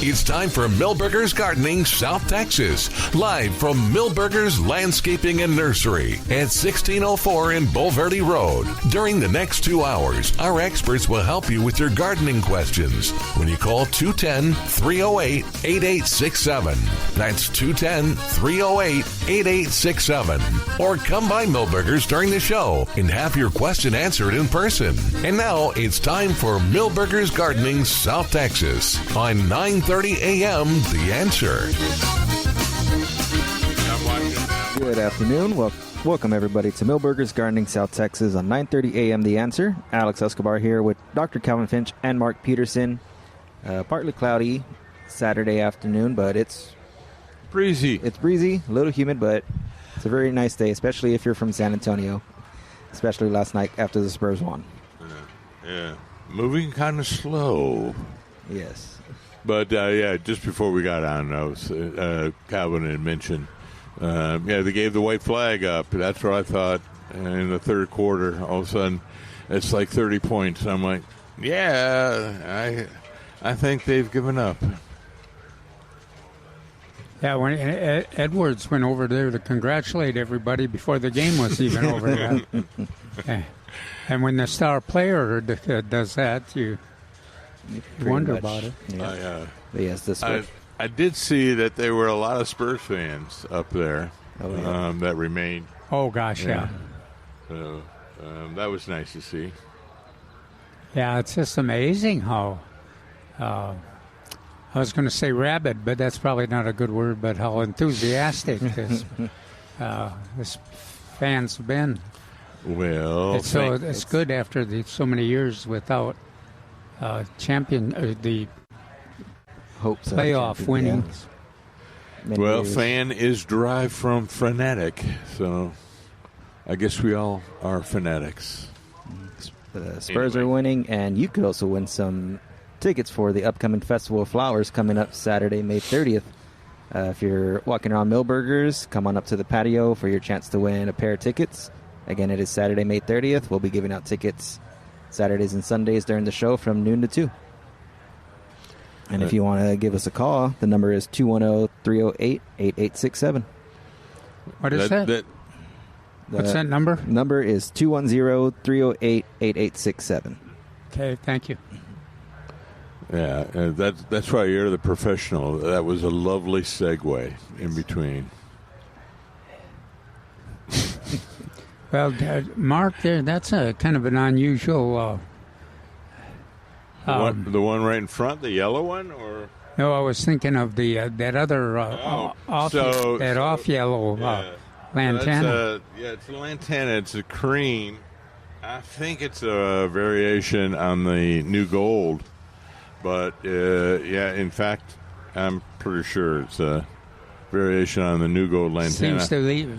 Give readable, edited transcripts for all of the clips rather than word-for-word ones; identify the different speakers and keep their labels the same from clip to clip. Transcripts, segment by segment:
Speaker 1: It's time for Milberger's Gardening South Texas, live from Milberger's Landscaping and Nursery at 1604 in Bulverde Road. During the next 2 hours, our experts will help you with your gardening questions when you call 210-308-8867. That's 210-308-8867. Or come by Milberger's during the show and have your question answered in person. And now it's time for Milberger's Gardening South Texas on 9:30 a.m. The Answer.
Speaker 2: Good afternoon. Welcome everybody to Milberger's Gardening South Texas on 9:30 a.m. The Answer. Alex Escobar here with Dr. Calvin Finch and Mark Peterson. Partly cloudy Saturday afternoon, but it's
Speaker 3: breezy.
Speaker 2: It's breezy, a little humid, but it's a very nice day, especially if you're from San Antonio, especially last night after the Spurs won.
Speaker 3: Yeah. Moving kind of slow.
Speaker 2: Yes.
Speaker 3: But, just before we got on, Calvin had mentioned, they gave the white flag up. That's what I thought in the third quarter. All of a sudden, it's like 30 points. I'm like, I think they've given up.
Speaker 4: Yeah, when Edwards went over there to congratulate everybody before the game was even over there. And when the star player does that, you wonder about it.
Speaker 2: Yeah. Yes, this
Speaker 3: I did see that there were a lot of Spurs fans up there that remained.
Speaker 4: Oh, gosh, yeah.
Speaker 3: So that was nice to see.
Speaker 4: Yeah, it's just amazing how, I was going to say rabid, but that's probably not a good word, but how enthusiastic this fans have been.
Speaker 3: Well,
Speaker 4: it's good after so many years without the
Speaker 2: hopes
Speaker 4: playoff winning.
Speaker 3: Well, fan is derived from fanatic, so I guess we all are fanatics.
Speaker 2: The Spurs are winning, and you could also win some tickets for the upcoming Festival of Flowers coming up Saturday, May 30th. If you're walking around Milberger's, come on up to the patio for your chance to win a pair of tickets. Again, it is Saturday, May 30th. We'll be giving out tickets Saturdays and Sundays during the show from noon to 2. And if you want to give us a call, the number is 210-308-8867.
Speaker 4: What is that? What's that number?
Speaker 2: Number is 210-308-8867.
Speaker 4: Okay, thank you.
Speaker 3: Yeah, that's why you're the professional. That was a lovely segue in between.
Speaker 4: Well, Mark, that's a kind of an unusual.
Speaker 3: The one right in front, the yellow one, or
Speaker 4: no? I was thinking of that other off yellow lantana.
Speaker 3: It's a lantana. It's a cream. I think it's a variation on the new gold, but in fact, I'm pretty sure it's a variation on the new gold lantana.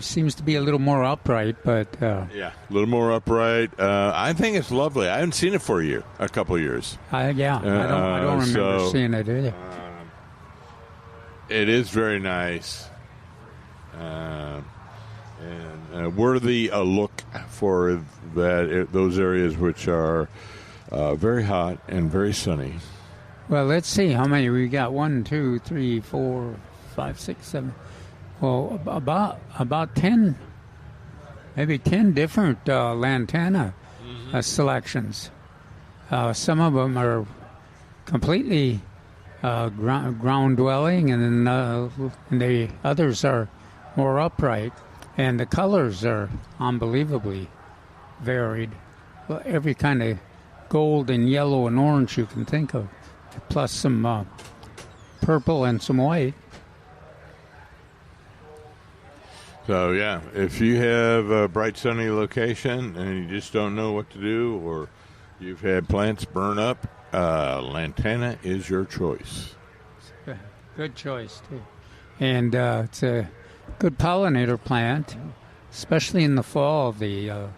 Speaker 4: Seems to be a little more upright, but
Speaker 3: a little more upright. I think it's lovely. I haven't seen it for a couple of years.
Speaker 4: I don't remember seeing it either.
Speaker 3: It is very nice, and worthy a look for those areas which are very hot and very sunny.
Speaker 4: Well, let's see how many we got. 1, 2, 3, 4, 5, 6, 7. Well, about 10, maybe 10 different lantana selections. Some of them are completely ground dwelling, and then the others are more upright. And the colors are unbelievably varied. Well, every kind of gold and yellow and orange you can think of, plus some purple and some white.
Speaker 3: So, if you have a bright, sunny location and you just don't know what to do, or you've had plants burn up, lantana is your choice.
Speaker 4: Good choice, too. And it's a good pollinator plant, especially in the fall. The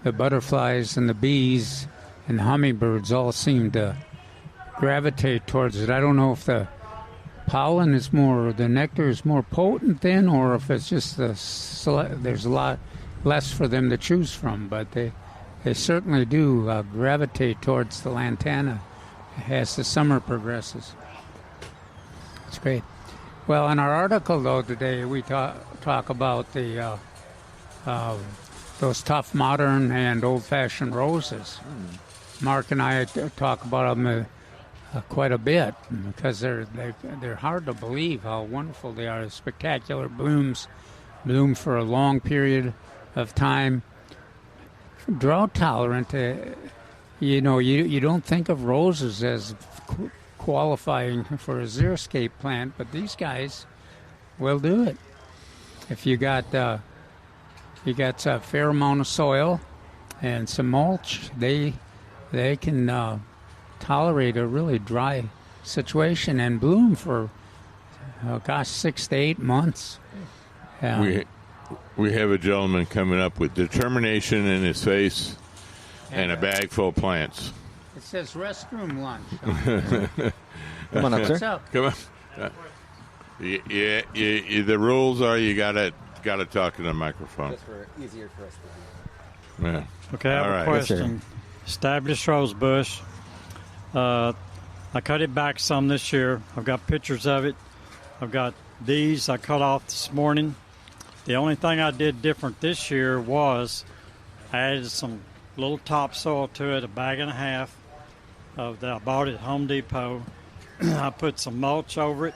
Speaker 4: butterflies and the bees and the hummingbirds all seem to gravitate towards it. I don't know if the pollen is the nectar is more potent then, or if it's just there's a lot less for them to choose from, but they certainly do gravitate towards the lantana as the summer progresses. That's great. Well, in our article, though, today, we talk about the those tough modern and old-fashioned roses. Mark and I talk about them quite a bit because they're hard to believe how wonderful they are. Spectacular blooms, bloom for a long period of time. Drought tolerant. You don't think of roses as qualifying for a xeriscape plant, but these guys will do it. If you got a fair amount of soil and some mulch, they can tolerate a really dry situation and bloom for 6 to 8 months.
Speaker 3: We have a gentleman coming up with determination in his face and a bag full of plants.
Speaker 4: It says restroom lunch.
Speaker 2: Come on up,
Speaker 4: What's
Speaker 2: sir.
Speaker 4: up?
Speaker 3: Come on. Yeah, the rules are you gotta talk to the microphone.
Speaker 2: Just for easier for us to do.
Speaker 3: Yeah.
Speaker 5: Okay, I have
Speaker 3: All
Speaker 5: a
Speaker 3: right.
Speaker 5: question. Established rose bush. I cut it back some this year. I've got pictures of it. I've got these I cut off this morning. The only thing I did different this year was I added some little topsoil to it, a bag and a half I bought at Home Depot. I put some mulch over it,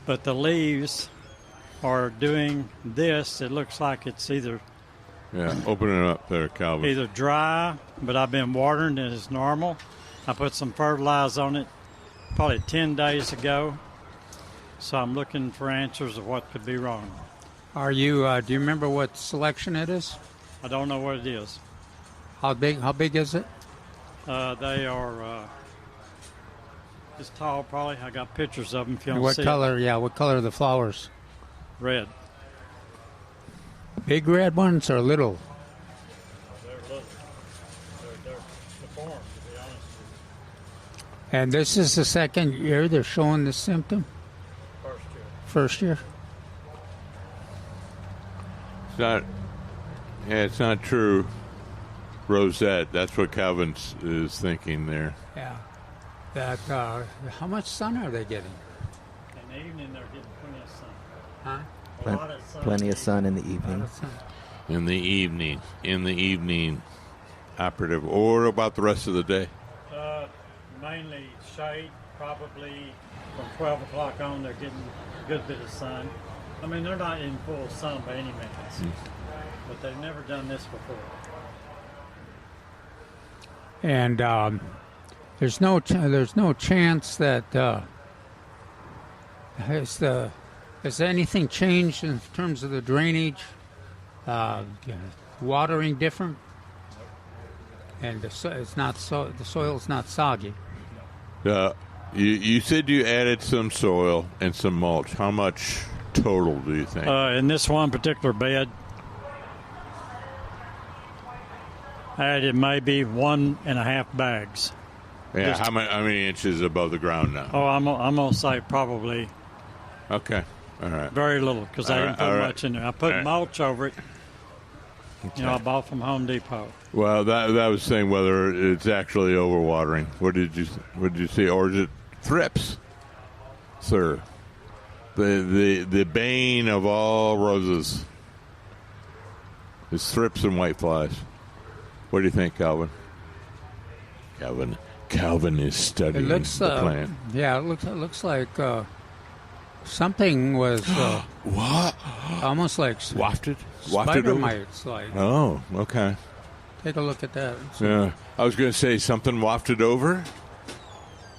Speaker 5: but the leaves are doing this. It looks like it's either
Speaker 3: Open it up there, Calvin.
Speaker 5: dry, but I've been watering it as normal. I put some fertilizer on it probably 10 days ago, so I'm looking for answers of what could be wrong.
Speaker 4: Are you? Do you remember what selection it is?
Speaker 5: I don't know what it is.
Speaker 4: How big is it?
Speaker 5: They are this tall, probably. I got pictures of them if you want
Speaker 4: What
Speaker 5: to see
Speaker 4: color? Yeah, what color are the flowers?
Speaker 5: it. Red.
Speaker 4: Big red ones or little?
Speaker 5: They're little. They're deformed, to be honest with
Speaker 4: And this is the second year they're showing this symptom?
Speaker 5: you.
Speaker 4: First year?
Speaker 3: It's not true. Rosette. That's what Calvin is thinking there.
Speaker 4: Yeah. That. How much sun are they getting?
Speaker 5: In the evening, they're getting plenty of sun.
Speaker 4: Huh?
Speaker 5: A lot of sun.
Speaker 2: Plenty of sun in the
Speaker 4: A lot
Speaker 2: evening.
Speaker 4: of sun.
Speaker 3: In the evening, operative. Or about the rest of the day?
Speaker 5: Mainly shade, probably from 12 o'clock on, they're getting a good bit of sun. I mean, they're not in full sun by any means, but they've never done this before.
Speaker 4: And there's no chance that has anything changed in terms of the drainage, watering different, and the soil's not soggy.
Speaker 3: You said you added some soil and some mulch. How much total do you think?
Speaker 5: In this one particular bed, I added maybe 1.5 bags.
Speaker 3: Yeah, how many inches above the ground now?
Speaker 5: Oh, I'm gonna say probably
Speaker 3: Okay, all right.
Speaker 5: very little because I didn't put much in there. I put mulch over it.
Speaker 3: Okay.
Speaker 5: I bought from Home Depot.
Speaker 3: Well, that was saying whether it's actually overwatering. What did you see, or is it thrips, sir? The bane of all roses is thrips and whiteflies. What do you think, Calvin? Calvin is studying
Speaker 4: It looks,
Speaker 3: the plant.
Speaker 4: Yeah, it looks like something was
Speaker 3: What?
Speaker 4: almost like
Speaker 3: Wafted
Speaker 4: spider
Speaker 3: over?
Speaker 4: mites. Like,
Speaker 3: Oh, okay.
Speaker 4: take a look at that.
Speaker 3: Yeah, I was going to say something wafted over.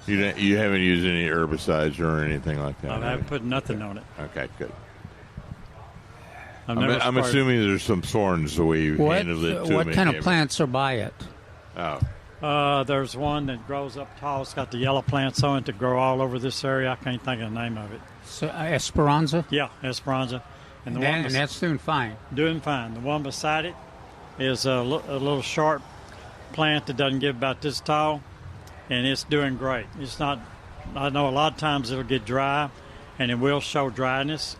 Speaker 3: You haven't used any herbicides or anything like that.
Speaker 5: I haven't put nothing on it.
Speaker 3: Okay, good.
Speaker 5: I've
Speaker 3: I'm
Speaker 5: never sprayed-
Speaker 3: assuming there's some thorns the way you handled it. To
Speaker 4: What
Speaker 3: me,
Speaker 4: kind of
Speaker 3: David.
Speaker 4: plants are by it?
Speaker 3: Oh,
Speaker 5: There's one that grows up tall. It's got the yellow plants on it that grow all over this area. I can't think of the name of it.
Speaker 4: So, Esperanza?
Speaker 5: Yeah, Esperanza. And the
Speaker 4: And
Speaker 5: one
Speaker 4: that's doing fine.
Speaker 5: doing fine. The one beside it is a little short plant that doesn't get about this tall, and it's doing great. It's not. I know a lot of times it'll get dry, and it will show dryness,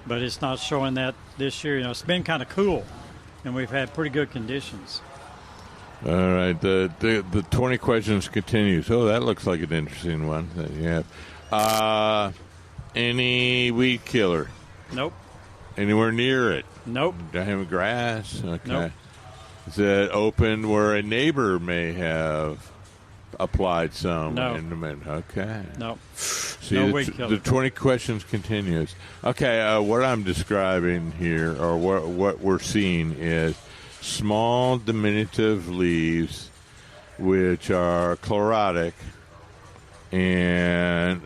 Speaker 5: but it's not showing that this year. It's been kind of cool, and we've had pretty good conditions.
Speaker 3: all right. The 20 questions continues. Oh, that looks like an interesting one that you have. any weed killer?
Speaker 5: Nope.
Speaker 3: Anywhere near it?
Speaker 5: Nope.
Speaker 3: Diamond grass? Okay.
Speaker 5: Nope.
Speaker 3: Is it open where a neighbor may have applied some?
Speaker 5: No.
Speaker 3: Okay.
Speaker 5: Nope.
Speaker 3: See,
Speaker 5: No
Speaker 3: the,
Speaker 5: weed killer.
Speaker 3: the 20 questions continues. Okay, what I'm describing here, or what we're seeing, is small diminutive leaves, which are chlorotic, and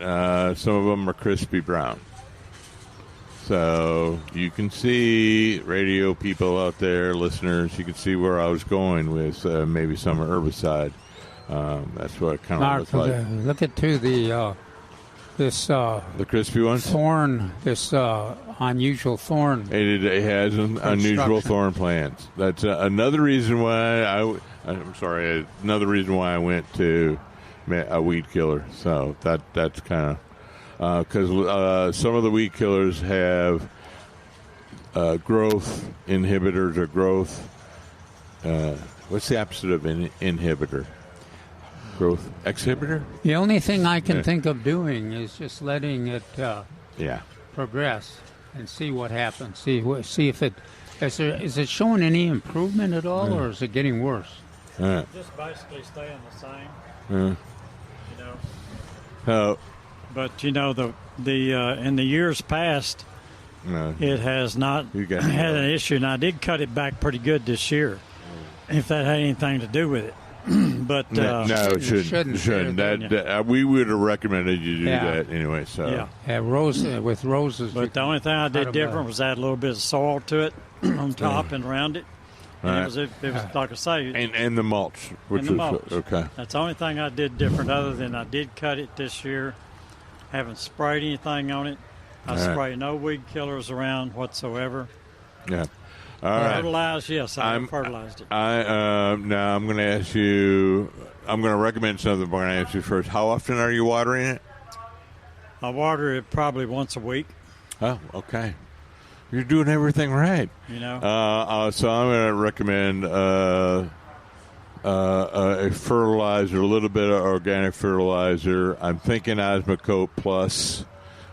Speaker 3: some of them are crispy brown. So you can see, radio people out there, listeners, you can see where I was going with maybe some herbicide. That's what it kind of looks like.
Speaker 4: Look at
Speaker 3: The crispy ones?
Speaker 4: thorn, this unusual thorn.
Speaker 3: It has an unusual thorn plants. That's another reason why another reason why I went to a weed killer. So that's kind of because some of the weed killers have growth inhibitors or growth. What's the opposite of inhibitor? Growth exhibitor?
Speaker 4: The only thing I can think of doing is just letting it progress and see what happens. See if it is it showing any improvement at all, or is it getting worse?
Speaker 5: Just basically staying the same. You know.
Speaker 3: Oh.
Speaker 5: But the in the years past, it has not had an issue, and I did cut it back pretty good this year. If that had anything to do with it. But
Speaker 3: no, it shouldn't. We would have recommended you do that anyway. So
Speaker 4: with roses.
Speaker 5: But the only thing I did different was add a little bit of soil to it on top and around it. And it was like I say,
Speaker 3: and the mulch, which
Speaker 5: and the mulch.
Speaker 3: Okay.
Speaker 5: That's the only thing I did different, other than I did cut it this year. Haven't sprayed anything on it. I spray no weed killers around whatsoever.
Speaker 3: Yeah. All right.
Speaker 5: Fertilized, yes, I fertilized it.
Speaker 3: Now I'm going to ask you. I'm going to recommend something, but I'm going to ask you first. How often are you watering it?
Speaker 5: I water it probably once a week.
Speaker 3: Oh, okay. You're doing everything right. So I'm going to recommend a fertilizer, a little bit of organic fertilizer. I'm thinking Osmocote Plus,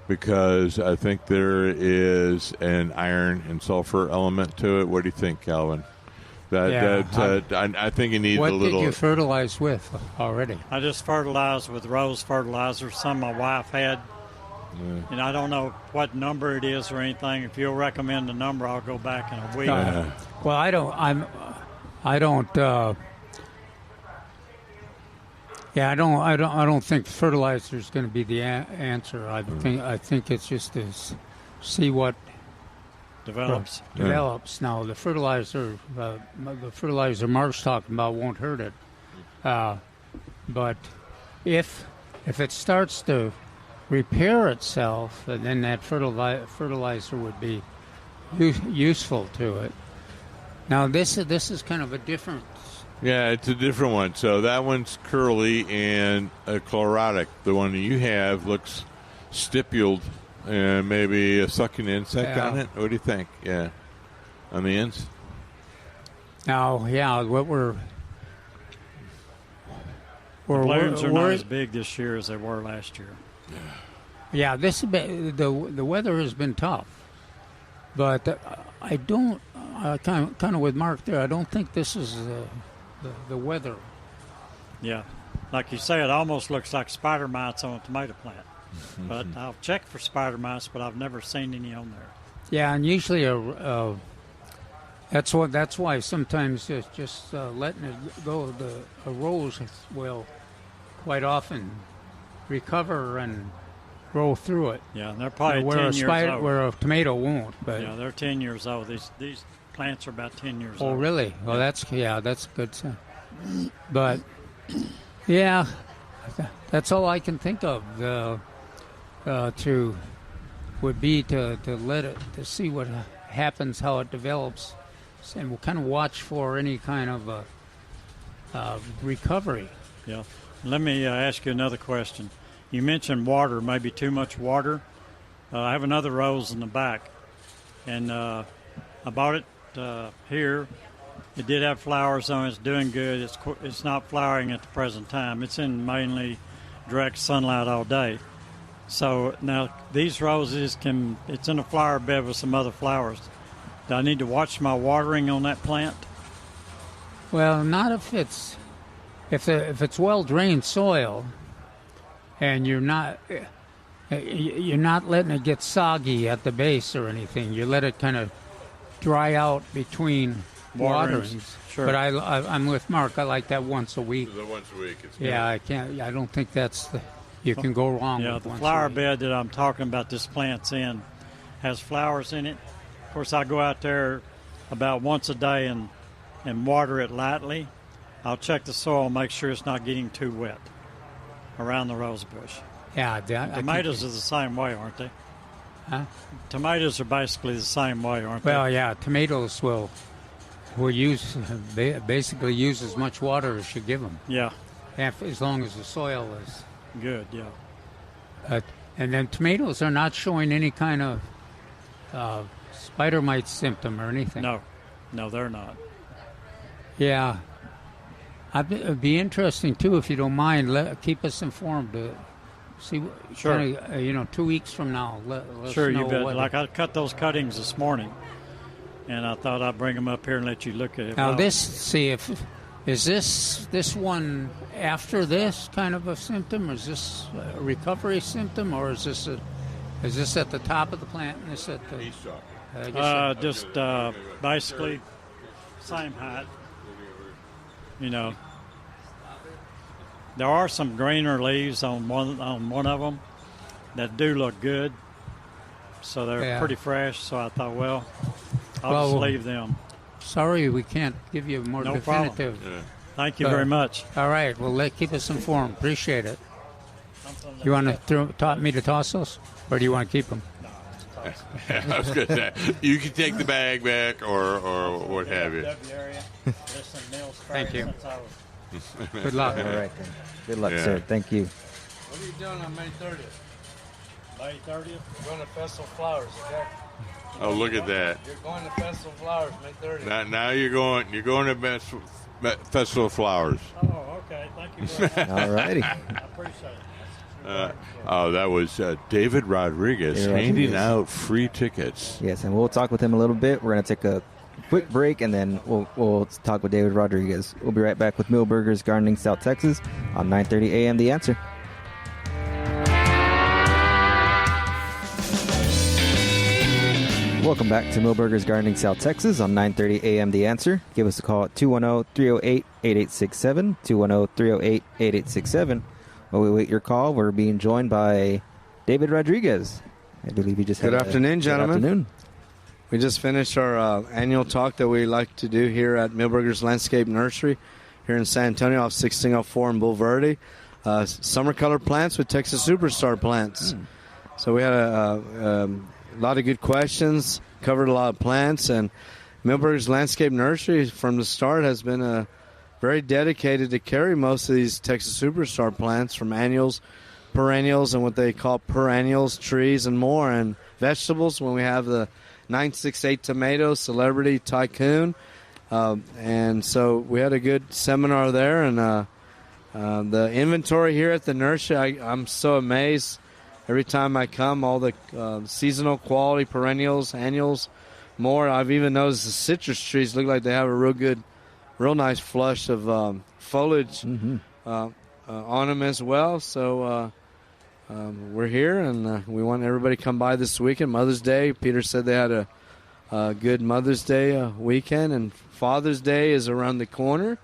Speaker 3: because I think there is an iron and sulfur element to it. What do you think, Calvin? I think it needs a little.
Speaker 4: What did you fertilize with already?
Speaker 5: I just fertilized with rose fertilizer. Some my wife had. And I don't know what number it is or anything. If you'll recommend the number, I'll go back in a week.
Speaker 4: Well, I don't. I don't think fertilizer is going to be the answer. I think it's just to see what
Speaker 5: develops.
Speaker 4: Now the fertilizer Mark's talking about won't hurt it, but if it starts to repair itself, then that fertilizer would be useful to it. Now this is kind of a different.
Speaker 3: Yeah, it's a different one. So that one's curly and chlorotic. The one you have looks stipuled and maybe a sucking insect on it. What do you think? Yeah, on the ends.
Speaker 4: Now, what we're
Speaker 5: the blooms are not as big this year as they were last year.
Speaker 4: Yeah, the weather has been tough, but I don't. Kind of with Mark there. I don't think this is the weather.
Speaker 5: Yeah, like you say, it almost looks like spider mites on a tomato plant. But I'll check for spider mites, but I've never seen any on there.
Speaker 4: Yeah, and usually that's why sometimes just letting it go. A rose will quite often recover and grow through it.
Speaker 5: Yeah, and they're probably 10 years old.
Speaker 4: Where a tomato won't. But
Speaker 5: yeah, they're 10 years old. These plants are about 10 years
Speaker 4: old. Oh, really? Well, that's good. But yeah, that's all I can think of. Would be to let it, to see what happens, how it develops, and we'll kind of watch for any kind of recovery.
Speaker 5: Yeah. Let me ask you another question. You mentioned water, maybe too much water. I have another rose in the back, and I bought it here. It did have flowers on it. It's doing good. It's not flowering at the present time. It's in mainly direct sunlight all day. So now these roses it's in a flower bed with some other flowers. Do I need to watch my watering on that plant?
Speaker 4: Well, not if it's well drained soil, and you're not letting it get soggy at the base or anything. You let it kind of dry out between waterings.
Speaker 5: Sure.
Speaker 4: But I'm with Mark. I like that once a week.
Speaker 3: The once a week. It's
Speaker 4: Yeah, I don't think you can go wrong.
Speaker 5: Yeah,
Speaker 4: with
Speaker 5: the
Speaker 4: once
Speaker 5: flower
Speaker 4: a week.
Speaker 5: bed that I'm talking about this plant's in has flowers in it. Of course, I go out there about once a day and water it lightly. I'll check the soil and make sure it's not getting too wet around the rose bush.
Speaker 4: Yeah,
Speaker 5: Tomatoes are the same way, aren't they?
Speaker 4: Huh?
Speaker 5: Tomatoes are basically the same way, aren't
Speaker 4: Well,
Speaker 5: they?
Speaker 4: yeah, tomatoes will basically use as much water as you give them,
Speaker 5: Yeah,
Speaker 4: as long as the soil is.
Speaker 5: good, yeah.
Speaker 4: And then tomatoes are not showing any kind of spider mite symptom or anything.
Speaker 5: No, they're not.
Speaker 4: Yeah. It'd be interesting, too, if you don't mind. Keep us informed. See,
Speaker 5: Sure.
Speaker 4: kinda, 2 weeks from now. Let us
Speaker 5: Sure,
Speaker 4: know
Speaker 5: you bet.
Speaker 4: what-
Speaker 5: Like I cut those cuttings this morning, and I thought I'd bring them up here and let you look at it.
Speaker 4: Now, is this one after this kind of a symptom? Or is this a recovery symptom, or is this at the top of the plant and this at the? I guess
Speaker 5: just basically same height. There are some greener leaves on one of them that do look good, so they're pretty fresh. So I thought, I'll just leave them.
Speaker 4: Sorry, we can't give you more
Speaker 5: No
Speaker 4: definitive.
Speaker 3: Yeah.
Speaker 5: Thank you very much.
Speaker 4: All right, well, keep us informed. Appreciate it. You want to me to toss those, or do you want to keep them?
Speaker 3: I was going to say, you can take the bag back or what have you.
Speaker 4: Thank you. Good luck.
Speaker 2: All right, then. Good luck,
Speaker 3: Yeah.
Speaker 2: sir. Thank you.
Speaker 6: What are you doing on May 30th?
Speaker 5: May 30th?
Speaker 6: We're going to Festival Flowers, okay?
Speaker 3: Oh, look at that.
Speaker 6: You're going to Festival Flowers May 30th.
Speaker 3: Now you're going to Festival of Flowers.
Speaker 5: Oh, okay. Thank you very much.
Speaker 2: All righty.
Speaker 5: I appreciate it.
Speaker 3: That was David Rodriguez
Speaker 2: David
Speaker 3: handing
Speaker 2: Rodriguez.
Speaker 3: out free tickets.
Speaker 2: Yes, and we'll talk with him a little bit. We're going to take a quick break, and then we'll talk with David Rodriguez. We'll be right back with Milberger's Gardening South Texas on 9:30 a.m. The Answer. Welcome back to Milberger's Gardening South Texas on 9:30 a.m. The Answer. Give us a call at 210-308-8867, 210-308-8867. While we wait your call, we're being joined by David Rodriguez. I believe he just had
Speaker 6: Good afternoon, gentlemen.
Speaker 2: Good afternoon.
Speaker 6: We just finished our annual talk that we like to do here at Milberger's Landscape Nursery here in San Antonio off 1604 in Bulverde. Summer color plants with Texas Superstar plants. So we had a lot of good questions, covered a lot of plants, and Milberger's Landscape Nursery from the start has been very dedicated to carry most of these Texas Superstar plants from annuals, perennials, and what they call perennials, trees, and more, and vegetables when we have the 968 tomato, Celebrity, Tycoon. And so we had a good seminar there, and the inventory here at the nursery, I'm so amazed. Every time I come, all the seasonal quality perennials, annuals, more. I've even noticed the citrus trees look like they have a real nice flush of foliage on them as well. So we're here, and we want everybody to come by this weekend. Mother's Day, Peter said they had a good Mother's Day weekend, and Father's Day is around the corner.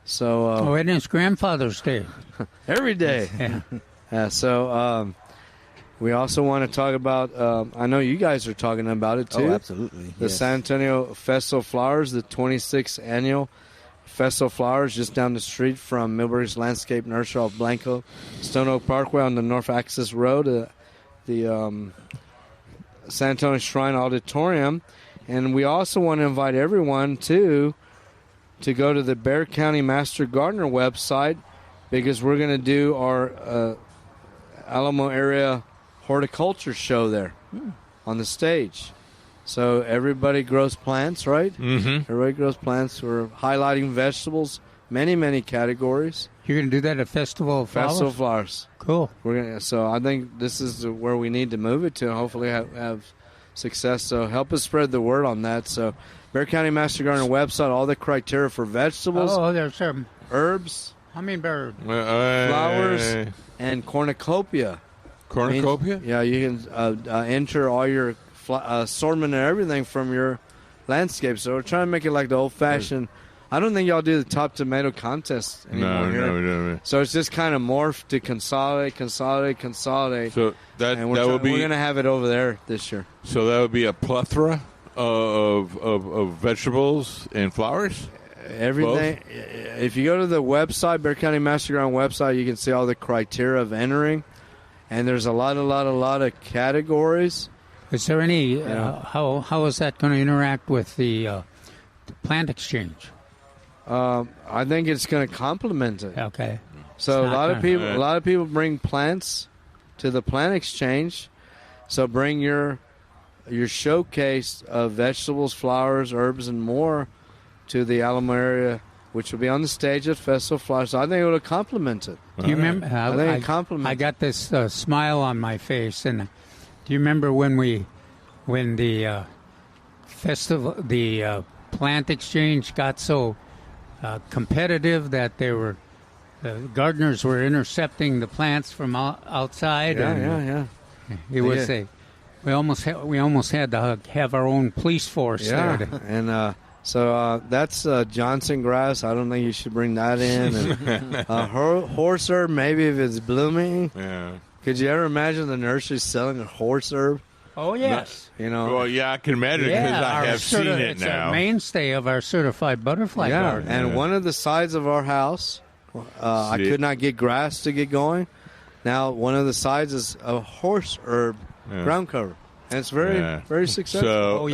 Speaker 6: So
Speaker 4: and it's Grandfather's Day.
Speaker 6: every day. So we also want to talk about, I know you guys are talking about it too.
Speaker 2: Oh, absolutely.
Speaker 6: The
Speaker 2: Yes.
Speaker 6: San Antonio Festival of Flowers, the 26th annual Festival of Flowers, just down the street from Milberger's Landscape Nursery off Blanco Stone Oak Parkway on the North Access Road, the San Antonio Shrine Auditorium. And we also want to invite everyone to go to the Bexar County Master Gardener website, because we're going to do our Alamo area horticulture show there on the stage. So everybody grows plants, right?
Speaker 3: Mm-hmm.
Speaker 6: Everybody grows plants. We're highlighting vegetables, many categories.
Speaker 4: You're going to do that at Festival of Flowers?
Speaker 6: Festival of Flowers.
Speaker 4: Cool.
Speaker 6: So I think this is where we need to move it to. Hopefully have success. So help us spread the word on that. So Bexar County Master Gardener website, all the criteria for vegetables,
Speaker 4: there's some
Speaker 6: herbs,
Speaker 4: hummingbird,
Speaker 6: flowers, and cornucopia.
Speaker 3: Cornucopia?
Speaker 6: Yeah, you can enter all your assortment and everything from your landscape. So we're trying to make it like the old-fashioned. I don't think y'all do the top tomato contest anymore here.
Speaker 3: No.
Speaker 6: So it's just kind of morphed to consolidate.
Speaker 3: So
Speaker 6: and
Speaker 3: we're
Speaker 6: going to have it over there this year.
Speaker 3: So that would be a plethora of vegetables and flowers?
Speaker 6: Everything.
Speaker 3: Both?
Speaker 6: If you go to the website, Bexar County Master Gardener website, you can see all the criteria of entering. And there's a lot of categories.
Speaker 4: Is there any, how is that going to interact with the plant exchange?
Speaker 6: I think it's going to complement it.
Speaker 4: Okay.
Speaker 6: So a lot of people bring plants to the plant exchange. So bring your showcase of vegetables, flowers, herbs, and more to the Alamo area, which will be on the stage at Festival of Flowers. So I think it will complement it.
Speaker 4: Do you remember?
Speaker 6: I think it complements.
Speaker 4: I got this smile on my face, and do you remember when the festival, the plant exchange got so competitive that the gardeners were intercepting the plants from outside?
Speaker 6: Yeah.
Speaker 4: It was we almost had to have our own police force there.
Speaker 6: And so that's Johnson grass. I don't think you should bring that in. And horse herb, maybe if it's blooming.
Speaker 3: Yeah.
Speaker 6: Could you ever imagine the nursery selling a horse herb?
Speaker 4: Oh yes.
Speaker 3: Well, yeah, I can imagine because I have seen it
Speaker 4: it's
Speaker 3: now.
Speaker 4: A mainstay of our certified butterfly garden.
Speaker 6: And one of the sides of our house, I could not get grass to get going. Now one of the sides is a horse herb ground cover, and it's very successful.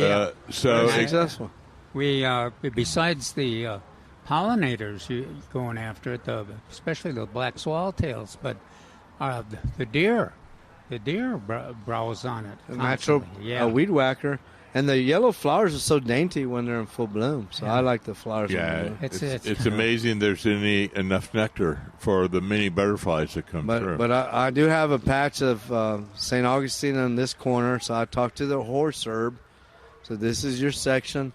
Speaker 3: So
Speaker 6: very successful.
Speaker 4: We besides the pollinators going after it, especially the black swallowtails, but the deer browse on it.
Speaker 6: A natural weed whacker. And the yellow flowers are so dainty when they're in full bloom. So I like the flowers.
Speaker 3: Yeah, it's amazing there's enough nectar for the many butterflies that come through.
Speaker 6: But I do have a patch of St. Augustine in this corner, so I talked to the horse herb. So this is your section.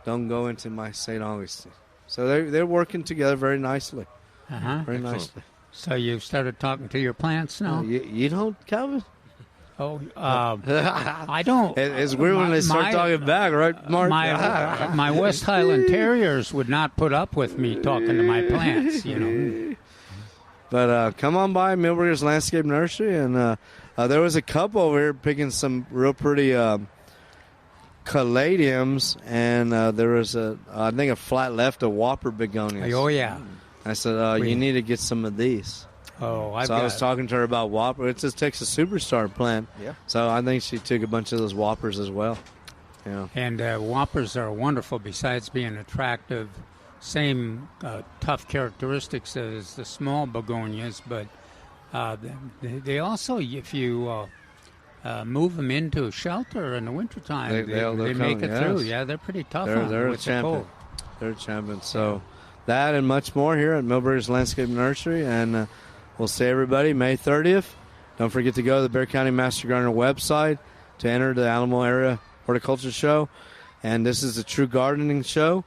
Speaker 6: Don't go into my St. Augustine. So they're working together very nicely. Very nicely.
Speaker 4: So you've started talking to your plants now?
Speaker 6: You don't, Calvin?
Speaker 4: Oh, I don't.
Speaker 6: It's weird when they start talking back, right, Mark?
Speaker 4: My West Highland Terriers would not put up with me talking to my plants,
Speaker 6: But come on by Milberger's Landscape Nursery, and there was a couple over here picking some real pretty caladiums, and there was I think a flat left of whopper begonias.
Speaker 4: Oh yeah.
Speaker 6: I said you need to get some of these.
Speaker 4: Oh, I
Speaker 6: was talking to her about whopper. It's a Texas Superstar plant. Yeah. So I think she took a bunch of those whoppers as well. Yeah.
Speaker 4: And whoppers are wonderful. Besides being attractive, same tough characteristics as the small begonias, but they also, if you move them into a shelter in the wintertime, they make it through. Yeah, they're pretty tough.
Speaker 6: They're a champion. They're a champion. So that and much more here at Milberger's Landscape Nursery, and we'll see everybody May 30th. Don't forget to go to the Bexar County Master Gardener website to enter the Alamo Area Horticulture Show. And this is a true gardening show.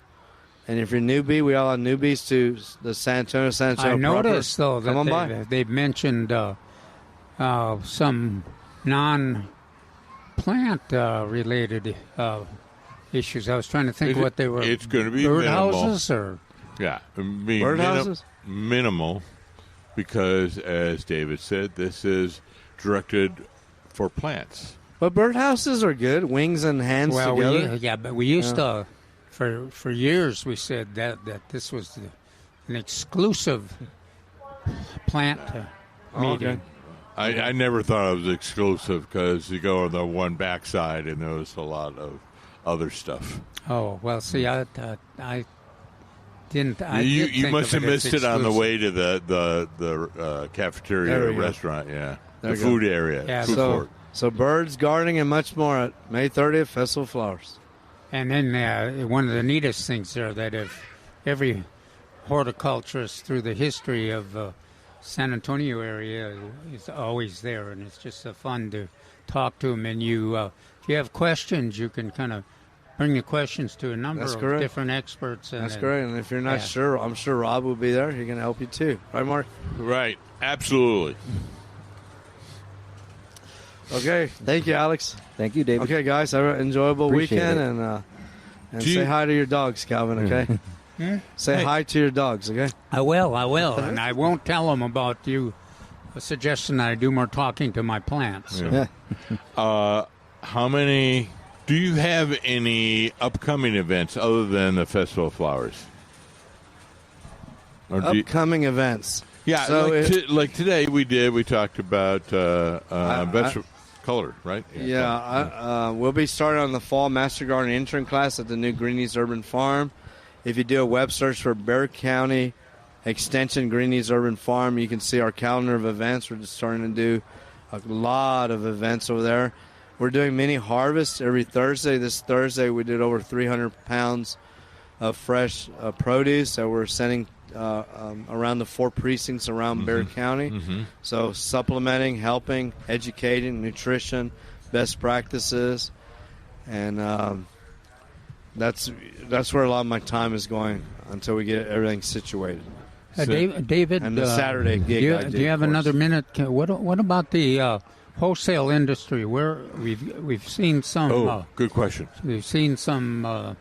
Speaker 6: And if you're a newbie, we all have newbies to the San Antonio
Speaker 4: I noticed, though, that they've mentioned some non-plant related issues. I was trying to think what they were.
Speaker 3: It's going to be
Speaker 4: birdhouses or...
Speaker 3: Yeah,
Speaker 6: birdhouses?
Speaker 3: Minimal. Because, as David said, this is directed for plants.
Speaker 6: But birdhouses are good, wings and hands together.
Speaker 4: But we used to, for years, we said that this was an exclusive plant meeting.
Speaker 3: Okay. I never thought it was exclusive because you go on the one backside and there was a lot of other stuff.
Speaker 4: Oh, well, see, I
Speaker 3: you must have missed it on the way to the cafeteria restaurant, the food area.
Speaker 4: Yeah,
Speaker 3: food court.
Speaker 6: So birds, gardening, and much more at May 30th, Festival of Flowers.
Speaker 4: And then one of the neatest things there that if every horticulturist through the history of San Antonio area is always there, and it's just fun to talk to them. And if you have questions, you can kind of bring the questions to a number of different experts. And
Speaker 6: That's great. And if you're not sure, I'm sure Rob will be there. He can help you too. Right, Mark?
Speaker 3: Right. Absolutely.
Speaker 6: Okay. Thank you, Alex.
Speaker 2: Thank you, David.
Speaker 6: Okay, guys. Have an enjoyable
Speaker 2: Appreciate
Speaker 6: weekend.
Speaker 2: it.
Speaker 6: And say hi to your dogs, Calvin, okay? Say hi to your dogs, okay?
Speaker 4: I will. And I won't tell them about you suggesting that I do more talking to my plants. So.
Speaker 3: Yeah. How many... Do you have any upcoming events other than the Festival of Flowers? Or
Speaker 6: upcoming events.
Speaker 3: Yeah,
Speaker 6: so
Speaker 3: like today we talked about vegetable color, right?
Speaker 6: We'll be starting on the fall Master Garden intern class at the new Greenies Urban Farm. If you do a web search for Bexar County Extension Greenies Urban Farm, you can see our calendar of events. We're just starting to do a lot of events over there. We're doing mini harvests every Thursday. This Thursday we did over 300 pounds of fresh produce that we're sending around the 4 precincts around Bexar County. So supplementing, helping, educating, nutrition, best practices, and that's where a lot of my time is going until we get everything situated.
Speaker 4: David,
Speaker 6: and the Saturday gig.
Speaker 4: Do you have another minute? What about the wholesale industry? Where we've seen some.
Speaker 3: Good question.
Speaker 4: We've seen some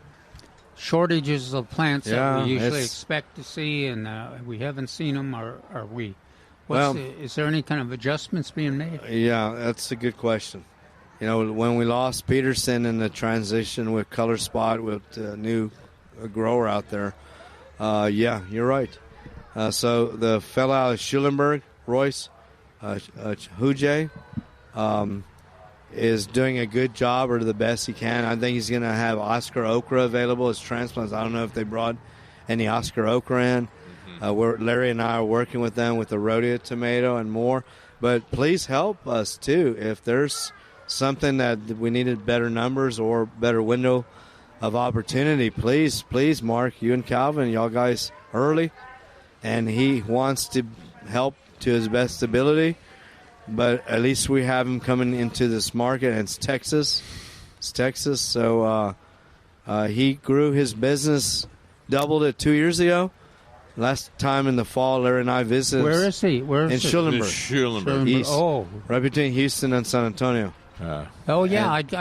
Speaker 4: shortages of plants that we usually expect to see, and we haven't seen them. Are we? Is there any kind of adjustments being made?
Speaker 6: Yeah, that's a good question. You know, when we lost Peterson in the transition with Color Spot with the new grower out there, you're right. So the fellow out of Schulenburg, Royce Hujay, is doing a good job or the best he can. I think he's going to have Oscar okra available as transplants. I don't know if they brought any Oscar okra in. Larry and I are working with them with the Rhodia tomato and more. But please help us, too. If there's something that we needed better numbers or better window of opportunity, please, Mark, you and Calvin, y'all guys early. And he wants to help to his best ability. But at least we have him coming into this market, and it's Texas. So he grew his business, doubled it 2 years ago. Last time in the fall, Larry and I visited.
Speaker 4: Where is he?
Speaker 6: In Schulenburg.
Speaker 3: Schulenburg.
Speaker 6: East, right between Houston and San Antonio.
Speaker 4: I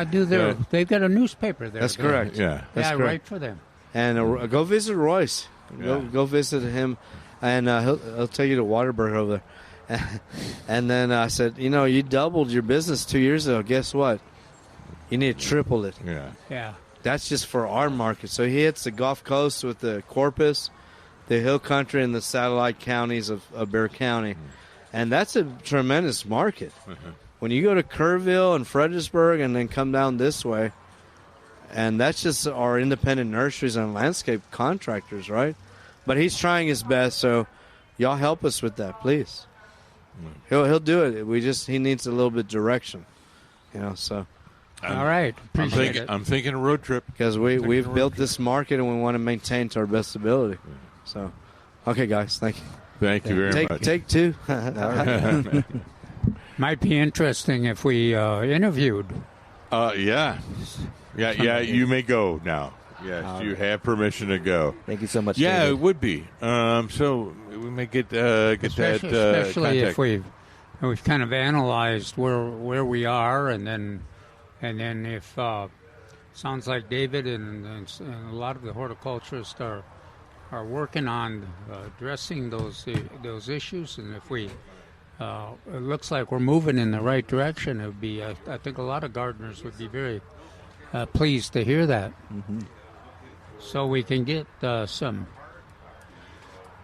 Speaker 4: do there. They've got a newspaper there.
Speaker 6: That's correct.
Speaker 3: Yeah,
Speaker 4: I write for them.
Speaker 6: And go visit Royce. Go visit him, and he'll take you to Waterberg over there. And then I said, you doubled your business 2 years ago. Guess what? You need to triple it.
Speaker 4: Yeah.
Speaker 6: That's just for our market. So he hits the Gulf Coast with the Corpus, the Hill Country, and the satellite counties of Bexar County. And that's a tremendous market. When you go to Kerrville and Fredericksburg and then come down this way, and that's just our independent nurseries and landscape contractors, right? But he's trying his best, so y'all help us with that, please. He'll do it. He needs a little bit of direction, so.
Speaker 4: All right.
Speaker 3: I'm thinking a road trip.
Speaker 6: Because we've built this market and we want to maintain to our best ability. So, okay, guys, thank you.
Speaker 3: Thank you very much.
Speaker 6: Take two.
Speaker 4: Might be interesting if we interviewed.
Speaker 3: Yeah, you may go now. Yes, you have permission to go.
Speaker 2: Thank you so much.
Speaker 3: Yeah,
Speaker 2: David.
Speaker 3: it would be. So we may get
Speaker 4: especially
Speaker 3: if
Speaker 4: we've kind of analyzed where we are, and then if sounds like David and a lot of the horticulturists are working on addressing those issues, and if we it looks like we're moving in the right direction, it would be I think a lot of gardeners would be very pleased to hear that. So we can get some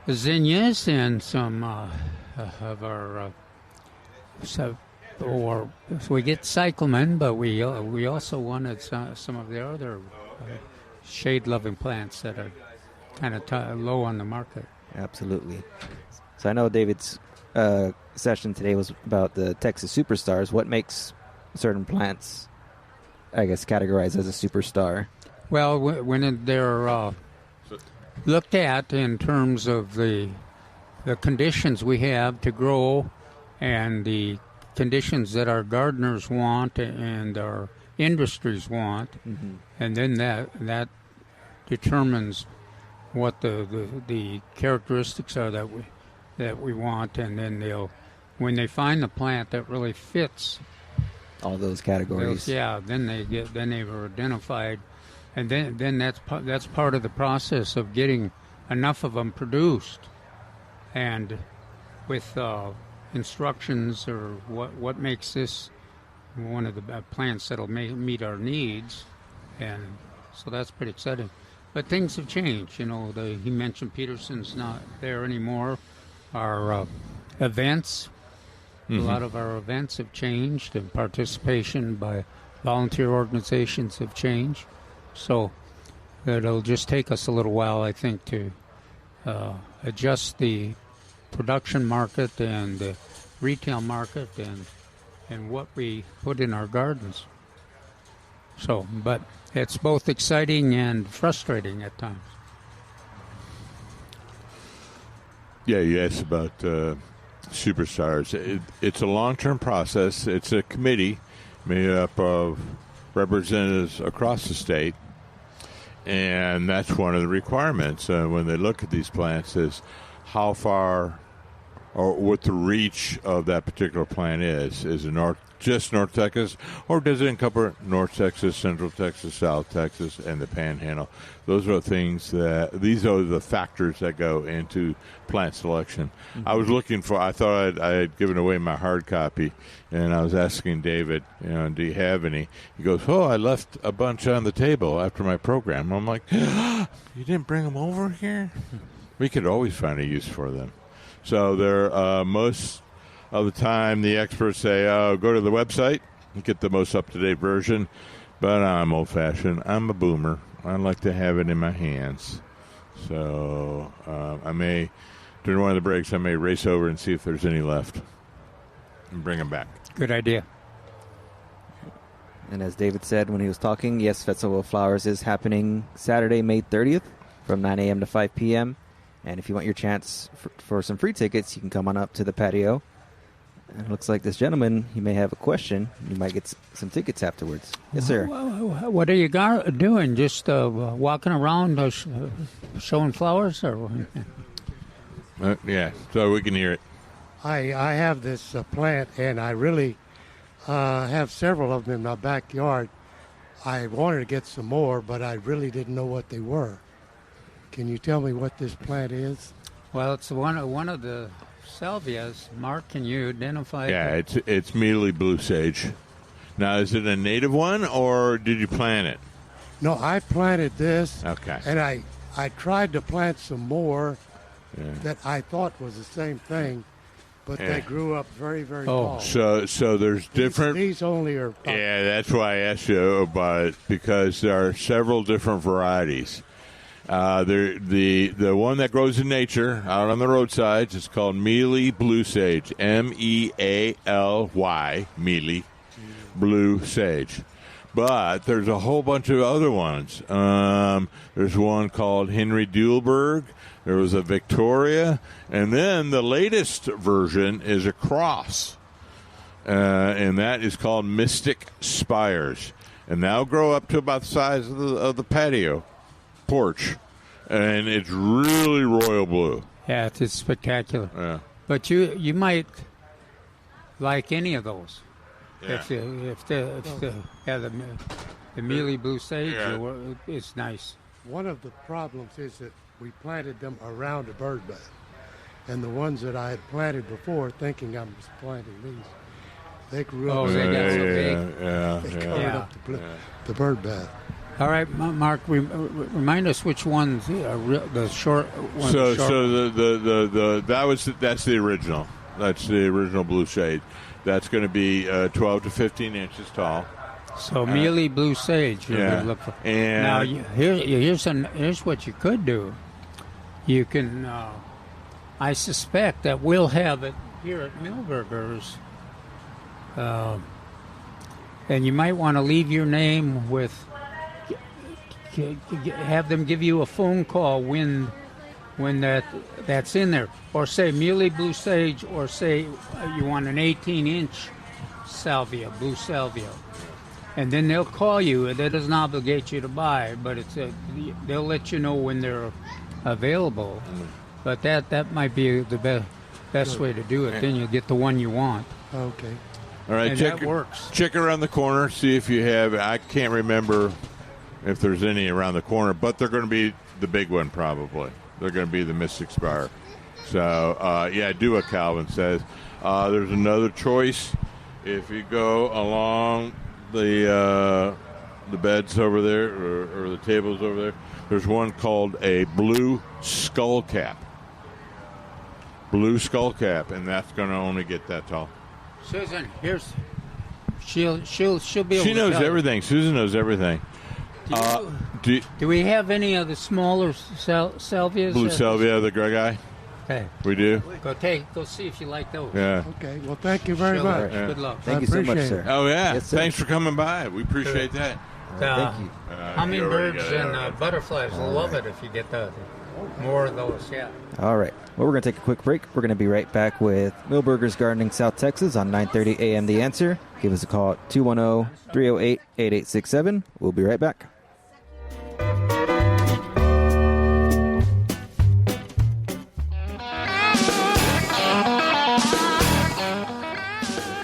Speaker 4: zinnias and some of our so we get cyclamen, but we also wanted some of the other shade-loving plants that are kind of low on the market.
Speaker 2: Absolutely. So I know David's session today was about the Texas superstars. What makes certain plants, I guess, categorized as a superstar?
Speaker 4: Well, when they're looked at in terms of the conditions we have to grow and the conditions that our gardeners want and our industries want, and then that determines what the characteristics are that we want, and then when they find the plant that really fits
Speaker 2: all those categories.
Speaker 4: Then they were identified, and then that's part of the process of getting enough of them produced, and with instructions or what makes this one of the plants that'll meet our needs, and so that's pretty exciting. But things have changed. He mentioned Peterson's not there anymore. Our events, a lot of our events have changed, and participation by volunteer organizations have changed. So it'll just take us a little while, I think, to adjust the production market and the retail market and what we put in our gardens. So, but it's both exciting and frustrating at times.
Speaker 3: Yeah, you asked about superstars. It's a long-term process. It's a committee made up of representatives across the state, and that's one of the requirements when they look at these plants is how far or what the reach of that particular plant is. Is it just North Texas, or does it cover North Texas, Central Texas, South Texas, and the Panhandle? Those are these are the factors that go into plant selection. I was looking I thought I had given away my hard copy, and I was asking David, do you have any? He goes, I left a bunch on the table after my program. I'm like, you didn't bring them over here? We could always find a use for them. So they're most of the time the experts say, go to the website and get the most up-to-date version. But I'm old-fashioned. I'm a boomer. I like to have it in my hands. So I may, during one of the breaks, I may race over and see if there's any left and bring them back.
Speaker 4: Good idea.
Speaker 2: And as David said when he was talking, yes, Festival of Flowers is happening Saturday, May 30th from 9 a.m. to 5 p.m. And if you want your chance for some free tickets, you can come on up to the patio. And it looks like this gentleman, he may have a question. You might get some tickets afterwards. Yes, sir.
Speaker 4: What are you doing? Just walking around showing flowers? Or
Speaker 3: yeah, so we can hear it.
Speaker 7: I have this plant, and I really have several of them in my backyard. I wanted to get some more, but I really didn't know what they were. Can you tell me what this plant is?
Speaker 4: Well, it's one of the salvias. Mark, can you identify it?
Speaker 3: Yeah, it's Mealy Blue Sage. Now, is it a native one, or did you plant it?
Speaker 7: No, I planted this.
Speaker 3: Okay.
Speaker 7: And I tried to plant some more that I thought was the same thing, but they grew up very, very tall.
Speaker 3: So there's different.
Speaker 7: These only are.
Speaker 3: Yeah, that's why I asked you about it, because there are several different varieties. The one that grows in nature out on the roadsides is called Mealy Blue Sage, Mealy, Mealy Blue Sage. But there's a whole bunch of other ones. There's one called Henry Duelberg. There was a Victoria, and then the latest version is a cross, and that is called Mystic Spires, and that'll grow up to about the size of the patio porch, and it's really royal blue.
Speaker 4: Yeah, it's spectacular.
Speaker 3: Yeah.
Speaker 4: But you might like any of those.
Speaker 3: Yeah.
Speaker 4: If the Mealy Blue Sage, it's nice.
Speaker 7: One of the problems is that we planted them around a bird bath, and the ones that I had planted before, thinking I was planting these, they grew up.
Speaker 4: Oh, they got so big.
Speaker 7: They covered up the bird bath.
Speaker 4: All right, Mark, remind us which ones the short one.
Speaker 3: So that's the original. That's the original Blue Sage. That's going to be 12 to 15 inches tall.
Speaker 4: So Mealy Blue Sage, you're going to look for.
Speaker 3: And
Speaker 4: now here's what you could do. You can, I suspect that we'll have it here at Milberger's, and you might want to leave your name with. Have them give you a phone call when when that's in there. Or say muley blue sage, or say you want an 18-inch salvia, blue salvia. And then they'll call you. That doesn't obligate you to buy, but they'll let you know when they're available. But that might be the best way to do it. Then you'll get the one you want.
Speaker 7: Okay.
Speaker 3: All right,
Speaker 4: and that works.
Speaker 3: Check around the corner, see if you have. I can't remember if there's any around the corner, but they're going to be the big one probably. They're going to be the Mystic Spire. So, do what Calvin says. There's another choice. If you go along the beds over there or the tables over there, there's one called a blue skull cap. Blue skull cap, and that's going to only get that tall.
Speaker 4: Susan, she'll be able
Speaker 3: She
Speaker 4: to
Speaker 3: knows
Speaker 4: tell you.
Speaker 3: everything. Susan knows everything.
Speaker 4: Do we have any of the smaller salvias?
Speaker 3: Blue salvia, the gray guy?
Speaker 4: Okay.
Speaker 3: We do?
Speaker 4: Go see if you like those.
Speaker 3: Yeah.
Speaker 7: Okay. Well, thank you very much.
Speaker 3: Yeah.
Speaker 4: Good luck.
Speaker 2: Thank you so much,
Speaker 7: appreciate
Speaker 2: sir.
Speaker 3: Oh, yeah.
Speaker 2: Yes, sir.
Speaker 3: Thanks for coming by. We appreciate that.
Speaker 2: Thank you.
Speaker 4: Hummingbirds and butterflies will love it if you get more of those, yeah.
Speaker 2: All right. Well, we're going to take a quick break. We're going to be right back with Milberger's Gardening South Texas on 9:30 a.m. The Answer. Give us a call at 210-308-8867. We'll be right back.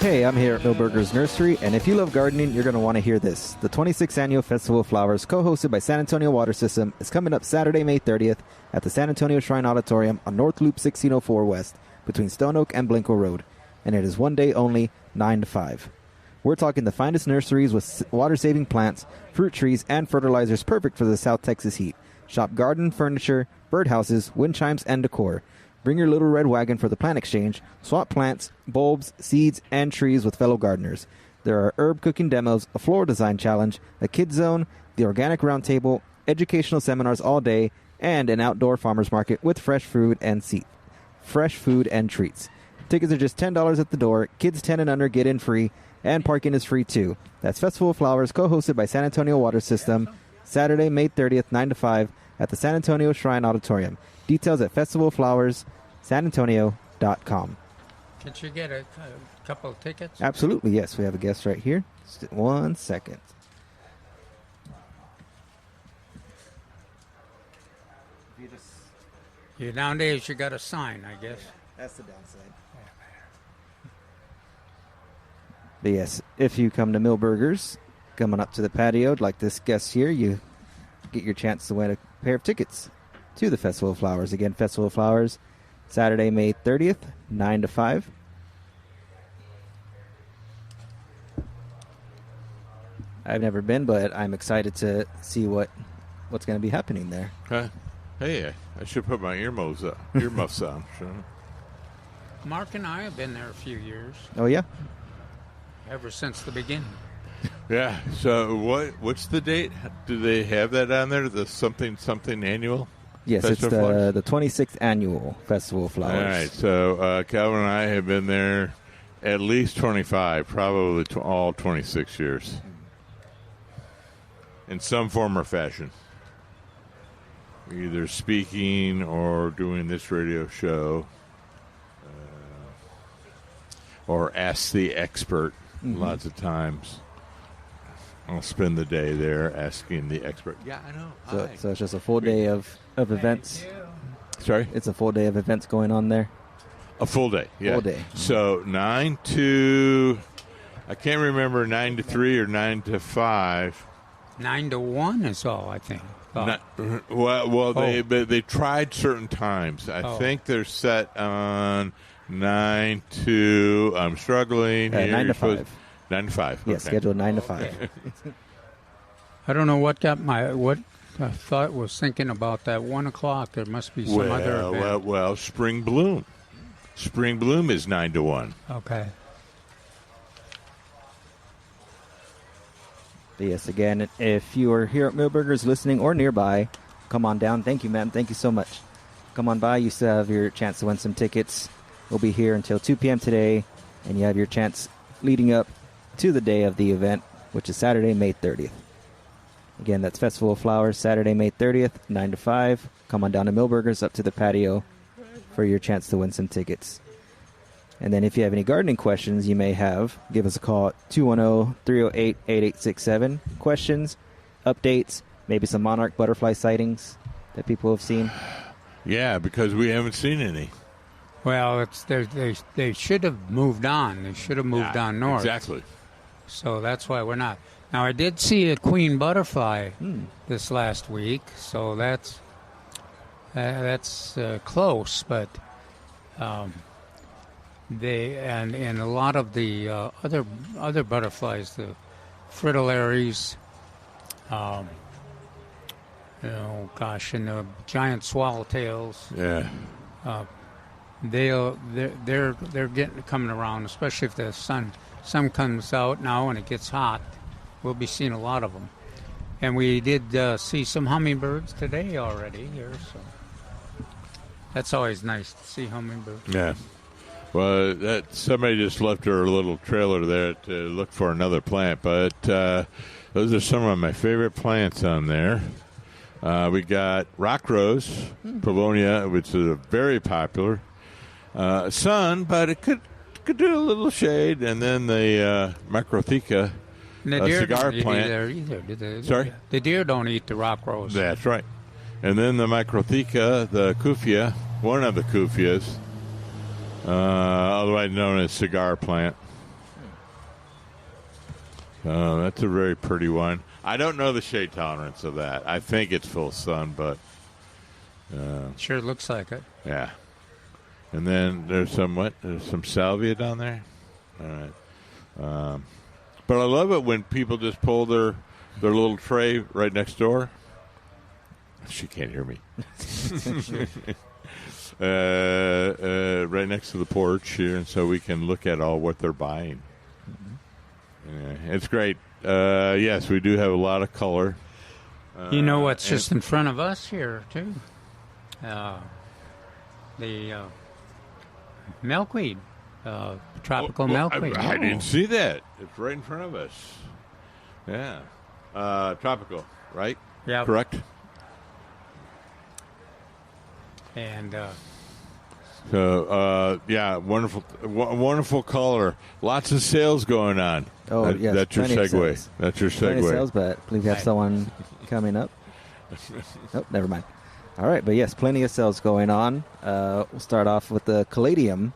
Speaker 2: Hey, I'm here at Milberger's Nursery, and if you love gardening, you're going to want to hear this. The 26th Annual Festival of Flowers, co-hosted by San Antonio Water System, is coming up Saturday, May 30th at the San Antonio Shrine Auditorium on North Loop 1604 West, between Stone Oak and Blinko Road, and it is one day only, 9 to 5. We're talking the finest nurseries with water-saving plants, fruit trees, and fertilizers perfect for the South Texas heat. Shop garden, furniture, birdhouses, wind chimes, and decor. Bring your little red wagon for the plant exchange, swap plants, bulbs, seeds, and trees with fellow gardeners. There are herb cooking demos, a floral design challenge, a kids zone, the organic roundtable, educational seminars all day, and an outdoor farmers market with fresh food and treats. Tickets are just $10 at the door. Kids 10 and under get in free, and parking is free too. That's Festival of Flowers, co-hosted by San Antonio Water System, Saturday, May 30th, 9 to 5 at the San Antonio Shrine Auditorium. Details at festivalflowerssanantonio.com.
Speaker 4: Could you get a couple of tickets?
Speaker 2: Absolutely, yes. We have a guest right here. Just 1 second.
Speaker 4: Nowadays, you got a sign, I guess.
Speaker 2: That's the downside. But yes, if you come to Milberger's, coming up to the patio like this guest here, you get your chance to win a pair of tickets to the Festival of Flowers. Again, Festival of Flowers, Saturday, May 30th, 9 to 5. I've never been, but I'm excited to see what's going to be happening there.
Speaker 3: Hey, I should put my earmuffs on. Sure.
Speaker 4: Mark and I have been there a few years,
Speaker 2: Oh, yeah?
Speaker 4: ever since the beginning.
Speaker 3: Yeah. So what's the date? Do they have that on there? The something annual?
Speaker 2: Yes,
Speaker 3: Festival of
Speaker 2: it's the 26th Annual Festival of Flowers.
Speaker 3: All right. So Calvin and I have been there at least 25, probably all 26 years. In some form or fashion. Either speaking or doing this radio show. Or Ask the Expert. Lots of times. I'll spend the day there asking the expert. Yeah, I know.
Speaker 2: So it's just a full day of events.
Speaker 3: Sorry?
Speaker 2: It's a full day of events going on there.
Speaker 3: A full day, yeah.
Speaker 2: Full day.
Speaker 3: So 9 to, I can't remember, 9 to 3 or 9 to 5.
Speaker 4: 9 to 1 is all, I think.
Speaker 3: They tried certain times. I think they're set on 9 to, I'm struggling here.
Speaker 2: 9 to 5.
Speaker 3: 9 to 5.
Speaker 2: Yeah,
Speaker 3: okay.
Speaker 2: scheduled 9 to 5.
Speaker 4: I don't know what I thought was thinking about that 1 o'clock. There must be some other event.
Speaker 3: Well, Spring Bloom. Spring Bloom is 9 to 1.
Speaker 4: Okay.
Speaker 2: But yes, again, if you are here at Milberger's listening or nearby, come on down. Thank you, ma'am. Thank you so much. Come on by. You still have your chance to win some tickets. We'll be here until 2 p.m. today, and you have your chance leading up to the day of the event, which is Saturday, May 30th. Again, that's Festival of Flowers, Saturday, May 30th, 9 to 5. come on down to Milberger's up to the patio for your chance to win some tickets. And then if you have any gardening questions you may have, give us a call at 210-308-8867. Questions, updates, maybe some monarch butterfly sightings that people have seen.
Speaker 3: Yeah, because we haven't seen any.
Speaker 4: Well, they should have moved on. They should have moved on north.
Speaker 3: Exactly.
Speaker 4: So that's why we're not. Now, I did see a queen butterfly this last week, so that's close. But they and a lot of the other butterflies, the fritillaries, and the giant swallowtails.
Speaker 3: Yeah.
Speaker 4: They're coming around, especially if the sun comes out now and it gets hot. We'll be seeing a lot of them. And we did see some hummingbirds today already here, so that's always nice to see hummingbirds.
Speaker 3: Yeah. Well, somebody just left her little trailer there to look for another plant, but those are some of my favorite plants on there. We got rock rose, Pavonia, which is very popular. Sun, but it could do a little shade, and then the Macrotheca.
Speaker 4: The
Speaker 3: a
Speaker 4: deer
Speaker 3: cigar
Speaker 4: don't
Speaker 3: plant.
Speaker 4: Eat either.
Speaker 3: Sorry?
Speaker 4: The deer don't eat the rock rose.
Speaker 3: That's right. And then the Macrotheca, the Kufia, one of the Kufias, otherwise known as cigar plant. That's a very pretty one. I don't know the shade tolerance of that. I think it's full sun, but...
Speaker 4: sure looks like it.
Speaker 3: Yeah. And then there's some salvia down there. All right. But I love it when people just pull their little tray right next door. She can't hear me. Right next to the porch here, and so we can look at all what they're buying. Yeah, it's great. Yes, we do have a lot of color.
Speaker 4: You know what's just in front of us here, too? The milkweed. Tropical milkweed.
Speaker 3: I didn't see that. It's right in front of us. Yeah. Tropical, right?
Speaker 4: Yeah.
Speaker 3: Correct?
Speaker 4: And
Speaker 3: wonderful color. Lots of sales going on.
Speaker 2: Oh, yes.
Speaker 3: That's your segue. That's your
Speaker 2: Plenty of
Speaker 3: segue.
Speaker 2: sales, but I believe we have someone coming up. Oh, never mind. All right, but yes, plenty of sales going on. We'll start off with the caladium.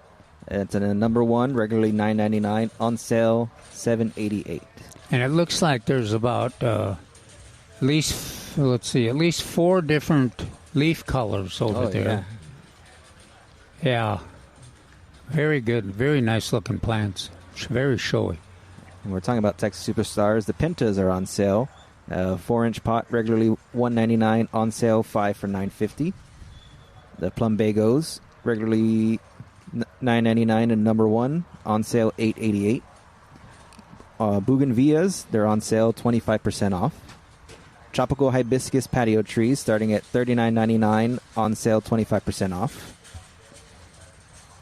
Speaker 2: It's in a number one, regularly $9.99, on sale $7.88.
Speaker 4: And it looks like there's about at least 4 different leaf colors over there. Yeah. Very good, very nice looking plants. Very showy.
Speaker 2: And we're talking about Texas Superstars. The Pentas are on sale. 4-inch pot, regularly $1.99, on sale $5 for $9.50. The Plumbagos, regularly $9.99 and number one, on sale $8.88. Bougainvilleas, they're on sale 25% off. Tropical hibiscus patio trees starting at $39.99, on sale 25% off.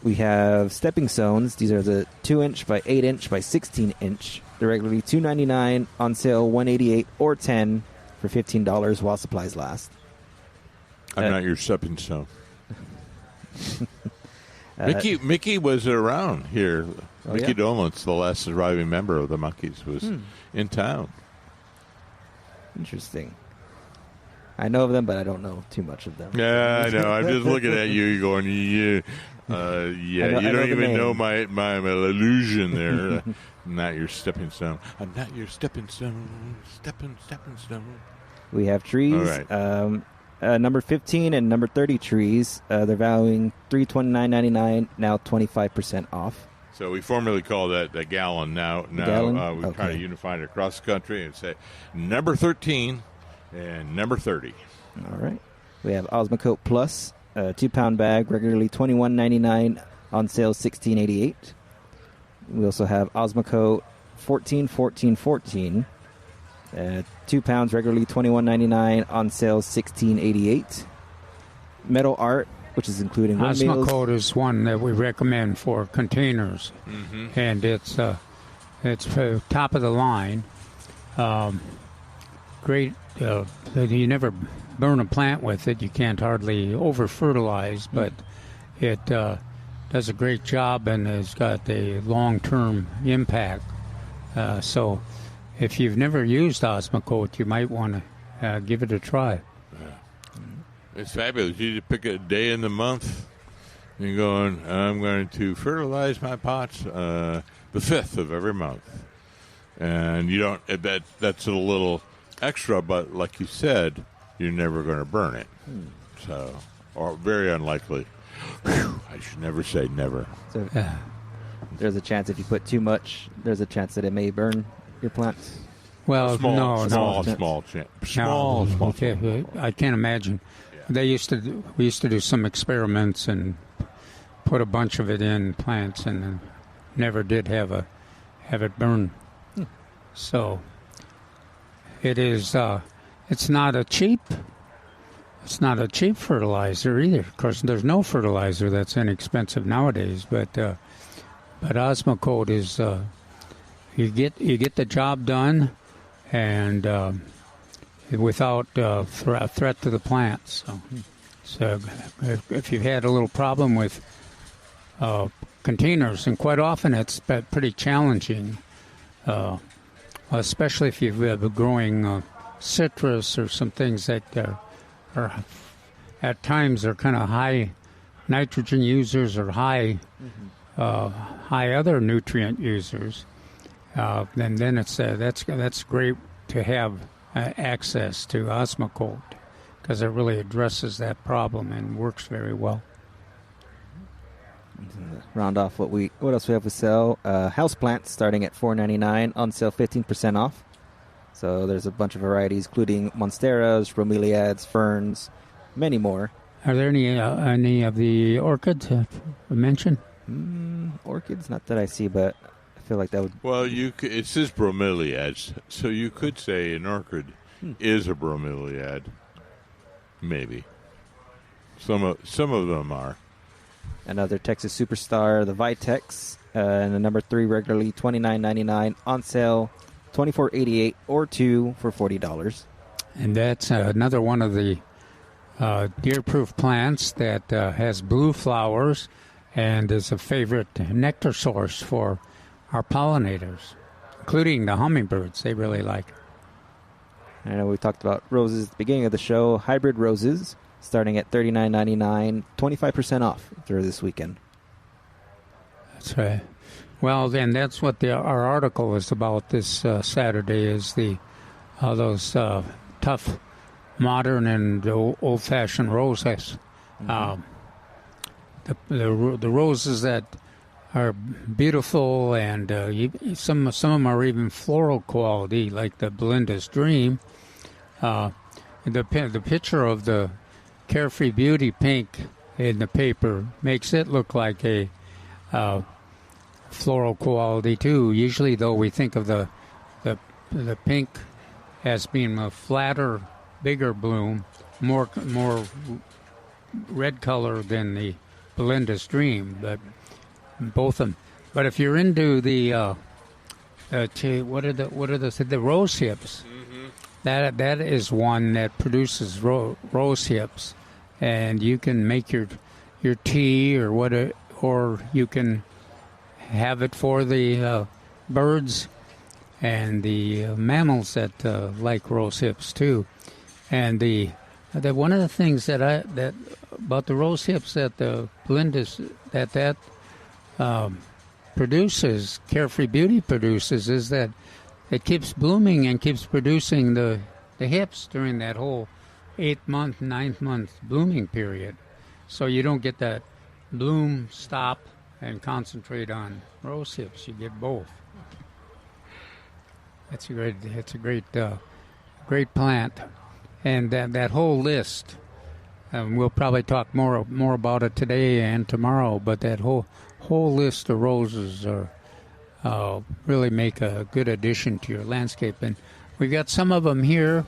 Speaker 2: We have stepping stones. These are the 2-inch by 8-inch by 16-inch. They're regularly $2.99, on sale $1.88 or $10 for $15 while supplies last.
Speaker 3: I'm not your stepping stone. Mickey was around here. Mickey Dolan's, the last surviving member of the Monkeys, was in town.
Speaker 2: Interesting. I know of them, but I don't know too much of them.
Speaker 3: Yeah, I know. I'm just looking at you going, you don't even know my illusion there. Not your stepping stone. I'm not your stepping stone. Stepping stone.
Speaker 2: We have trees.
Speaker 3: All right.
Speaker 2: Number 15 and number 30 trees. They're valuing $329.99, now 25% off.
Speaker 3: So we formerly call that the gallon. Now
Speaker 2: gallon?
Speaker 3: we've kind of unified it across the country and say number 13 and number 30.
Speaker 2: All right. We have Osmocote Plus, 2-pound bag, regularly $21.99, on sale $16.88. We also have Osmocote 14. 2 pounds, regularly $21.99, on sale $16.88. Metal Art, which is including windmills.
Speaker 4: Osmocote is one that we recommend for containers, and it's top of the line. great. You never burn a plant with it. You can't hardly over-fertilize, but it does a great job and has got a long-term impact. So if you've never used Osmocote, you might want to give it a try.
Speaker 3: It's fabulous. You just pick a day in the month. You're going, I'm going to fertilize my pots the 5th of every month. And you don't, that's a little extra, but like you said, you're never going to burn it. So, or very unlikely. Whew, I should never say never.
Speaker 2: So there's a chance if you put too much, there's a chance that it may burn your plants.
Speaker 4: Well,
Speaker 3: small chance.
Speaker 4: Okay, I can't imagine. Yeah. We used to do some experiments and put a bunch of it in plants, and never did have it burn. So it is. It's not a cheap fertilizer either. Of course, there's no fertilizer that's inexpensive nowadays. But Osmocote is you get the job done, and without threat to the plants. So if you've had a little problem with containers, and quite often it's pretty challenging, especially if you've been growing citrus or some things that are at times are kind of high nitrogen users or high other nutrient users. Then it's that's great to have access to Osmocote, because it really addresses that problem and works very well.
Speaker 2: Round off what else we have to sell. House plants starting at $4.99, on sale 15% off. So there's a bunch of varieties, including monsteras, bromeliads, ferns, many more.
Speaker 4: Are there any of the orchids mentioned?
Speaker 2: Orchids, not that I see, but I feel like that would.
Speaker 3: Well, it says bromeliads, so you could say an orchid is a bromeliad, maybe. Some of them are.
Speaker 2: Another Texas superstar, the Vitex, and the number 3 regularly $29.99, on sale $24.88, or 2 for $40.
Speaker 4: And that's another one of the deer-proof plants that has blue flowers and is a favorite nectar source for our pollinators, including the hummingbirds. They really like it.
Speaker 2: I know we talked about roses at the beginning of the show. Hybrid roses starting at $39.99, 25% off through this weekend.
Speaker 4: That's right. Well, then that's what our article is about this Saturday, is those tough, modern and old-fashioned roses. The roses that are beautiful, and some of them are even floral quality, like the Belinda's Dream. The picture of the Carefree Beauty pink in the paper makes it look like a floral quality too. Usually, though, we think of the pink as being a flatter, bigger bloom, more red color than the Belinda's Dream, but both of them. But if you're into the the rose hips, that is one that produces rose hips, and you can make your tea or you can have it for the birds and the mammals that like rose hips too. And the one of the things that about the rose hips that the Belinda's that produces, Carefree Beauty produces, is that it keeps blooming and keeps producing the hips during that whole 8-month, 9-month blooming period. So you don't get that bloom, stop, and concentrate on rose hips. You get both. It's a great plant. And that whole list, we'll probably talk more about it today and tomorrow, but that whole list of roses really make a good addition to your landscape. And we've got some of them here,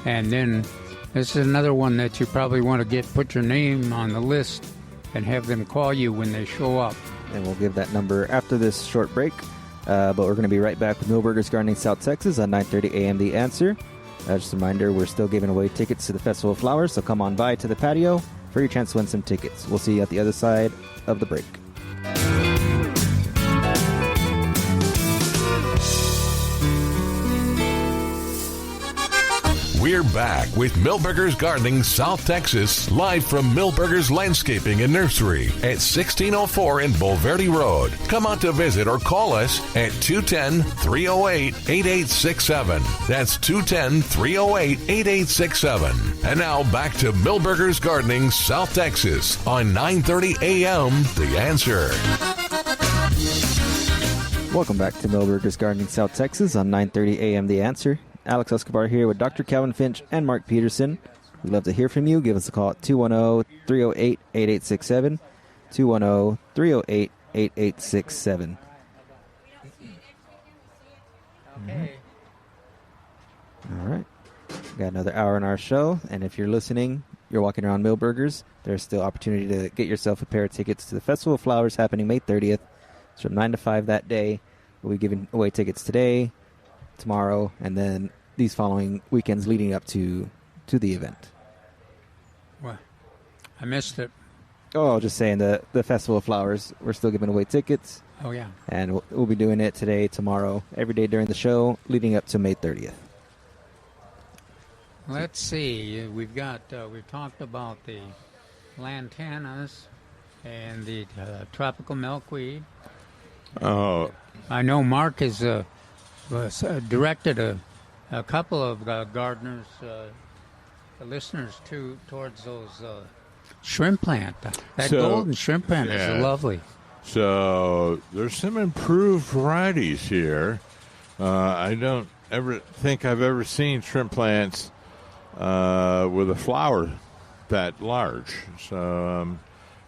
Speaker 4: and then this is another one that you probably want to put your name on the list and have them call you when they show up.
Speaker 2: And we'll give that number after this short break. But we're going to be right back with Milberger's Gardening South Texas on 9:30 a.m. The Answer. Just a reminder, we're still giving away tickets to the Festival of Flowers, so come on by to the patio for your chance to win some tickets. We'll see you at the other side of the break.
Speaker 1: We're back with Milberger's Gardening South Texas, live from Milberger's Landscaping and Nursery at 1604 in Bulverde Road. Come out to visit or call us at 210-308-8867. That's 210-308-8867. And now back to Milberger's Gardening South Texas on 930 AM The Answer.
Speaker 2: Welcome back to Milberger's Gardening South Texas on 930 AM The Answer. Alex Escobar here with Dr. Calvin Finch and Mark Peterson. We'd love to hear from you. Give us a call at 210-308-8867, 210-308-8867. Okay. All right. We got another hour in our show, and if you're listening, you're walking around Milberger's, there's still opportunity to get yourself a pair of tickets to the Festival of Flowers happening May 30th. It's from 9 to 5 that day. We'll be giving away tickets today, tomorrow, and then these following weekends leading up to the event.
Speaker 4: Well, I missed it.
Speaker 2: Oh, just saying the Festival of Flowers, we're still giving away tickets.
Speaker 4: Oh, yeah.
Speaker 2: And we'll be doing it today, tomorrow, every day during the show, leading up to May 30th.
Speaker 4: Let's see. We've talked about the lantanas and the tropical milkweed.
Speaker 3: Oh,
Speaker 4: I know Mark has directed a couple of gardeners, listeners towards those shrimp plant. That golden shrimp plant is lovely.
Speaker 3: So there's some improved varieties here. I don't ever think I've ever seen shrimp plants with a flower that large. So I'm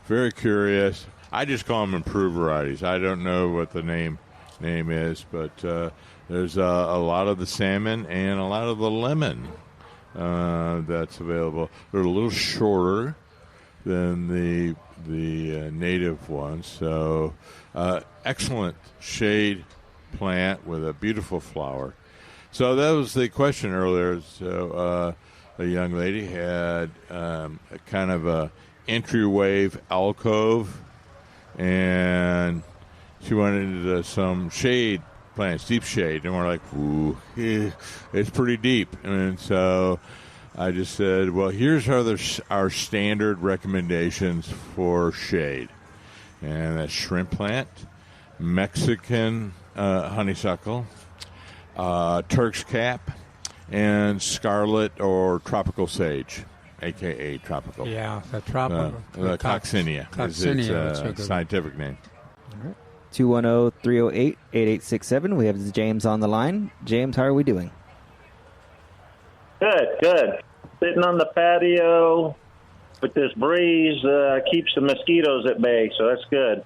Speaker 3: very curious. I just call them improved varieties. I don't know what the name is, but there's a lot of the salmon and a lot of the lemon that's available. They're a little shorter than the native ones, so excellent shade plant with a beautiful flower. So that was the question earlier. So a young lady had a kind of a entryway alcove, and she wanted some shade plants, deep shade, and we're like, ooh, it's pretty deep. And so I just said, well, here's our standard recommendations for shade. And that's shrimp plant, Mexican honeysuckle, Turk's cap, and scarlet or tropical sage, a.k.a. tropical.
Speaker 4: Yeah, the tropical.
Speaker 3: The coccinea is its scientific name.
Speaker 2: All right. 210-308-8867. We have James on the line. James, how are we doing?
Speaker 8: Good. Sitting on the patio with this breeze keeps the mosquitoes at bay, so that's good.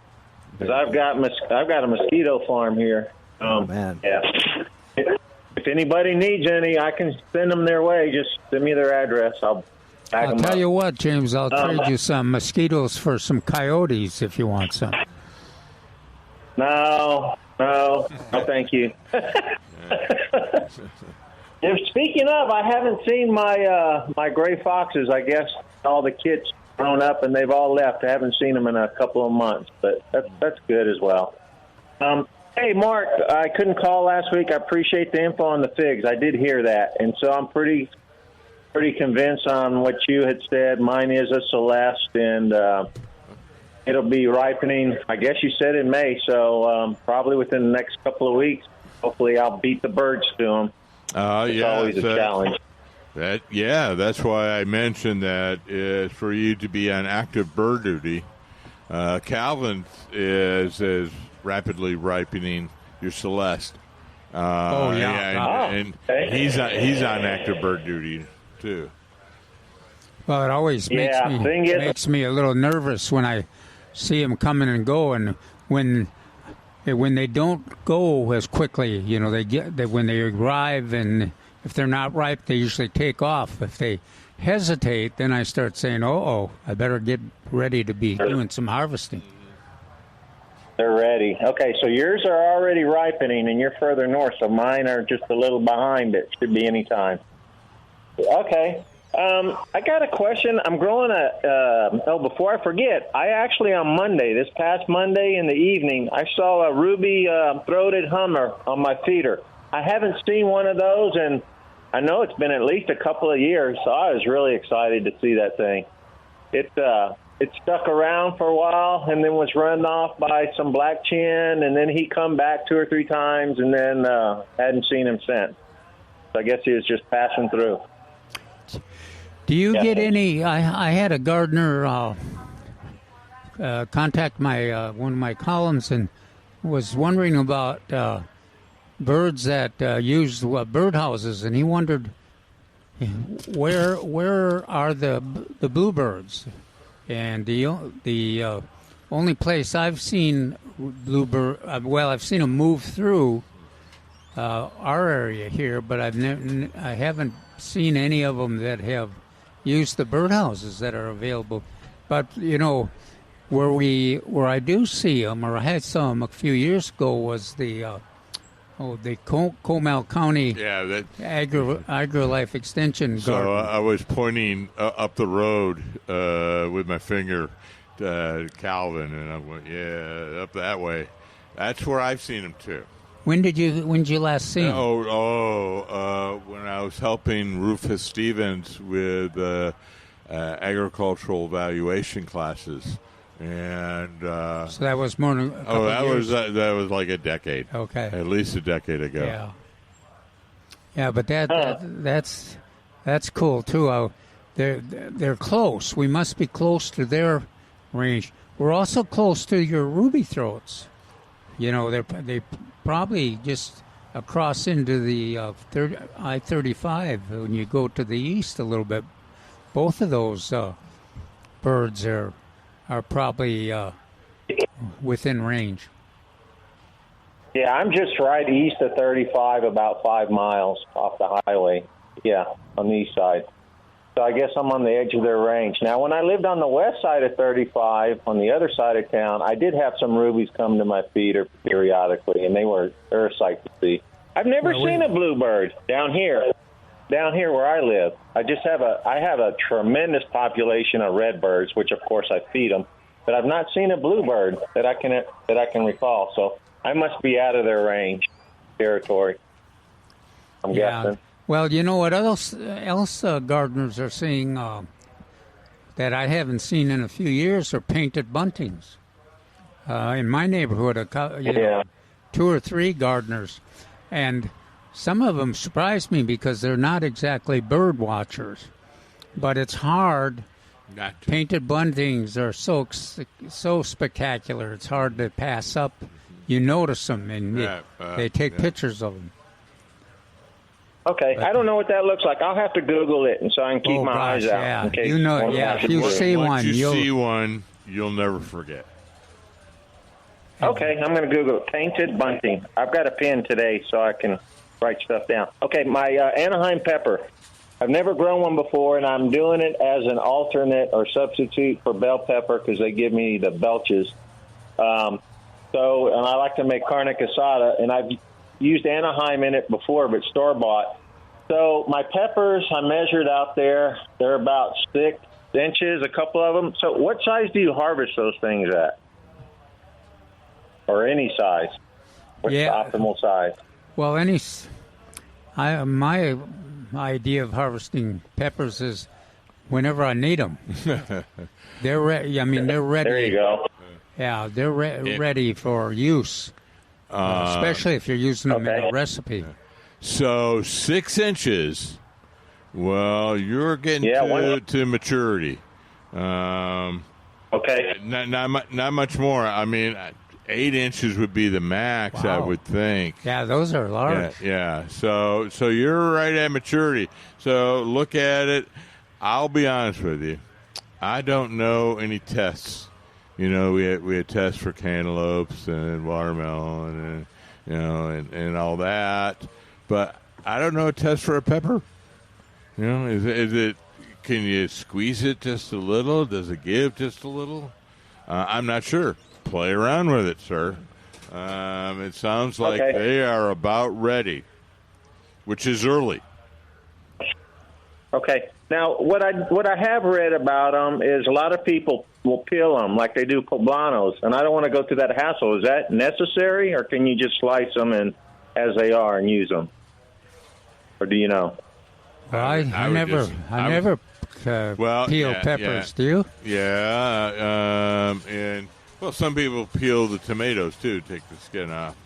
Speaker 8: Because I've got a mosquito farm here.
Speaker 2: Oh man.
Speaker 8: Yeah. If anybody needs any, I can send them their way. Just send me their address. I'll
Speaker 4: tell you what, James. I'll trade you some mosquitoes for some coyotes if you want some.
Speaker 8: No, thank you. Speaking of, I haven't seen my gray foxes. I guess all the kids grown up and they've all left. I haven't seen them in a couple of months, but that's good as well. Hey, Mark, I couldn't call last week. I appreciate the info on the figs. I did hear that, and so I'm pretty convinced on what you had said. Mine is a Celeste, and it'll be ripening, I guess you said in May, so probably within the next couple of weeks. Hopefully I'll beat the birds to them. It's always a challenge.
Speaker 3: That's why I mentioned that is for you to be on active bird duty. Calvin is rapidly ripening your Celeste. And he's on active bird duty too.
Speaker 4: Well, it always makes me a little nervous when I see them coming and go, and when they don't go as quickly, when they arrive, and if they're not ripe, they usually take off. If they hesitate, then I start saying, I better get ready to be doing some harvesting.
Speaker 8: They're ready. Okay, so yours are already ripening, and you're further north, so mine are just a little behind. It should be any time. Okay. I got a question. I'm growing before I forget, I actually this past Monday in the evening, I saw a ruby-throated hummer on my feeder. I haven't seen one of those, and I know it's been at least a couple of years, so I was really excited to see that thing. It stuck around for a while and then was run off by some black chin, and then he come back 2 or 3 times, and then hadn't seen him since. So I guess he was just passing through.
Speaker 4: Do you get any? I had a gardener contact my one of my columns and was wondering about birds that use birdhouses, and he wondered where are the bluebirds? And the only place I've seen bluebird, I've seen them move through our area here, but I haven't seen any of them that have used the birdhouses that are available. But where I do see them, or I had saw them a few years ago, was the Comal County AgriLife Extension Garden.
Speaker 3: So I was pointing up the road with my finger to Calvin, and I went, yeah, up that way. That's where I've seen him too.
Speaker 4: When did you last see him?
Speaker 3: When I was helping Rufus Stevens with agricultural evaluation classes. And
Speaker 4: so that was more than a couple years.
Speaker 3: That was like a decade.
Speaker 4: Okay,
Speaker 3: at least a decade ago.
Speaker 4: Yeah, but that's cool too. They're close. We must be close to their range. We're also close to your ruby throats. They probably just across into the I-35 when you go to the east a little bit. Both of those birds are probably within range.
Speaker 8: Yeah, I'm just right east of 35, about 5 miles off the highway. Yeah, on the east side. So I guess I'm on the edge of their range. Now, when I lived on the west side of 35, on the other side of town, I did have some rubies come to my feeder periodically, and they're a sight to see. I've never seen a bluebird down here where I live. I have a tremendous population of redbirds, which of course I feed them, but I've not seen a bluebird that I can recall. So I must be out of their range territory, I'm guessing.
Speaker 4: Well, you know what else gardeners are seeing that I haven't seen in a few years are painted buntings. In my neighborhood, 2 or 3 gardeners, and some of them surprised me because they're not exactly bird watchers, but it's hard. Painted buntings are so spectacular. It's hard to pass up. You notice them, and they take pictures of them.
Speaker 8: Okay, I don't know what that looks like. I'll have to Google it, and so I can keep my eyes out.
Speaker 4: Yeah.
Speaker 8: In case
Speaker 4: if you see one,
Speaker 3: once you see one, you'll never forget.
Speaker 8: Okay, I'm going to Google it. Painted bunting. I've got a pen today, so I can write stuff down. Okay, my Anaheim pepper. I've never grown one before, and I'm doing it as an alternate or substitute for bell pepper because they give me the belches. And I like to make carne asada, and I've used Anaheim in it before, but store-bought. So my peppers, I measured out there. They're about 6 inches, a couple of them. So what size do you harvest those things at? Or any size? What's the optimal size?
Speaker 4: Well, my idea of harvesting peppers is whenever I need them. They're ready. They're ready.
Speaker 8: There you go.
Speaker 4: Yeah, they're ready for use, especially if you're using them in a recipe.
Speaker 3: So 6 inches. Well, you're getting to maturity.
Speaker 8: Okay.
Speaker 3: Not much more. 8 inches would be the max, I would think.
Speaker 4: Yeah, those are large.
Speaker 3: Yeah. So you're right at maturity. So look at it. I'll be honest with you. I don't know any tests. We had tests for cantaloupes and watermelon and all that. But I don't know a test for a pepper. Is it? Can you squeeze it just a little? Does it give just a little? I'm not sure. Play around with it, sir. It sounds like they are about ready, which is early.
Speaker 8: Okay. Now, what I have read about them is a lot of people will peel them like they do poblanos, and I don't want to go through that hassle. Is that necessary, or can you just slice them and as they are and use them? Or do you know?
Speaker 4: Well, I never peel peppers. Do you?
Speaker 3: Yeah, and well, some people peel the tomatoes too. Take the skin off.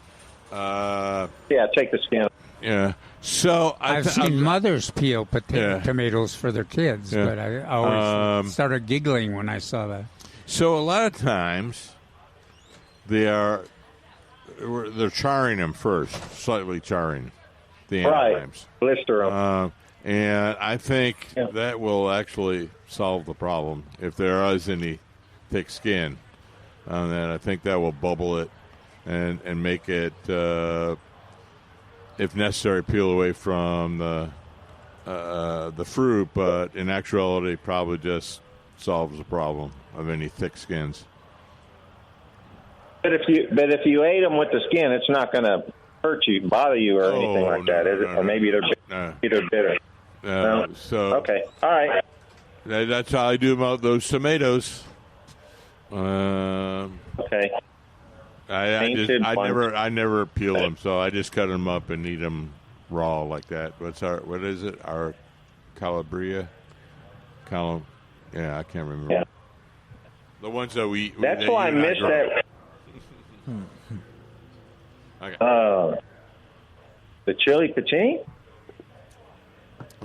Speaker 8: Yeah, take the skin.
Speaker 3: Yeah. So
Speaker 4: I've seen mothers peel tomatoes for their kids, but I always started giggling when I saw that.
Speaker 3: So a lot of times they're charring them first, slightly charring the enzymes.
Speaker 8: Right, blister them.
Speaker 3: And I think that will actually solve the problem if there is any thick skin on that. I think that will bubble it and make it, if necessary, peel away from the fruit. But in actuality, probably just solves the problem of any thick skins.
Speaker 8: But if you ate them with the skin, it's not going to hurt you, bother you, or anything like that, is it? Or maybe they're bitter. No?
Speaker 3: So
Speaker 8: okay, all right.
Speaker 3: That's how I do about those tomatoes.
Speaker 8: Okay.
Speaker 3: I never peel them, so I just cut them up and eat them raw like that. What is it? Our Calabria? Yeah, I can't remember.
Speaker 8: Yeah.
Speaker 3: The ones that we.
Speaker 8: That's why I missed that.
Speaker 3: Okay.
Speaker 8: The chili pachine?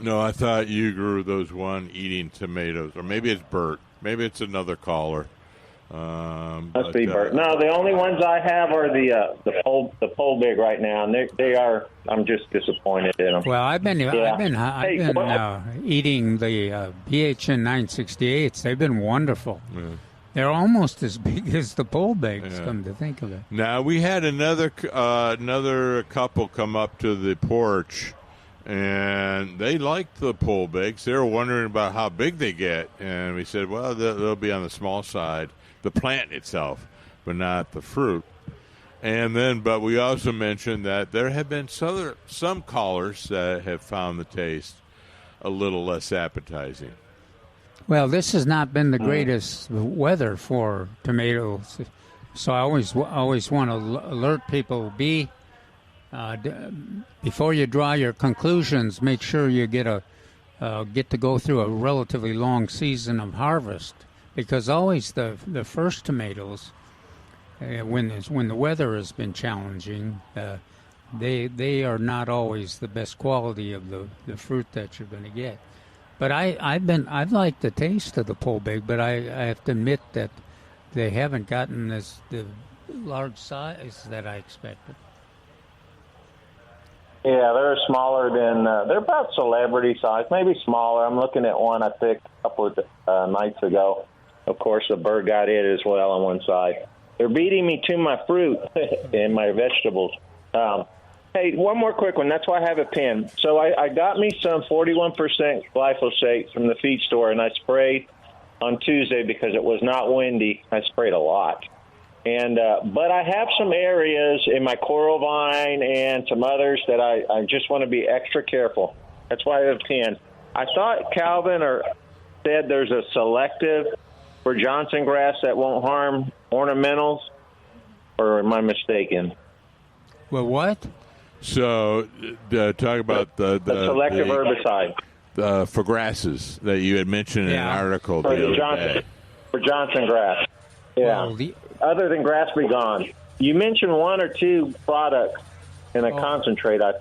Speaker 3: No, I thought you grew those eating tomatoes, or maybe it's Bert. Maybe it's another caller.
Speaker 8: Must be Bert. No, the only ones I have are the pole big right now, and they are. I'm just disappointed in them.
Speaker 4: Well, I've been eating the BHN 968s. They've been wonderful. Yeah. They're almost as big as the pole bigs. Come to think of it.
Speaker 3: Now we had another couple come up to the porch. And they liked the pole bigs. They were wondering about how big they get. And we said, well, they'll be on the small side, the plant itself, but not the fruit. But we also mentioned that there have been some callers that have found the taste a little less appetizing.
Speaker 4: Well, this has not been the greatest weather for tomatoes. So I always want to alert people, before you draw your conclusions, make sure you get to go through a relatively long season of harvest, because always the first tomatoes, when the weather has been challenging, they are not always the best quality of the fruit that you're going to get. But I've liked the taste of the pole big, but I have to admit that they haven't gotten the large size that I expected.
Speaker 8: Yeah, they're smaller than they're about celebrity size, maybe smaller. I'm looking at one I picked a couple of nights ago. Of course, the bird got it as well on one side. They're beating me to my fruit and my vegetables. Hey, one more quick one. That's why I have a pen. So I got me some 41% glyphosate from the feed store, and I sprayed on Tuesday because it was not windy. I sprayed a lot. But I have some areas in my coral vine and some others that I just want to be extra careful. That's why I have 10. I thought Calvin said there's a selective for Johnson grass that won't harm ornamentals, or am I mistaken?
Speaker 4: Well, what?
Speaker 3: So talk about the
Speaker 8: selective herbicide
Speaker 3: for grasses that you had mentioned in an article
Speaker 8: for
Speaker 3: the other
Speaker 8: Johnson,
Speaker 3: day.
Speaker 8: For Johnson grass. Yeah.
Speaker 4: Well,
Speaker 8: other than Grass Be Gone. You mentioned one or two products in a concentrate, I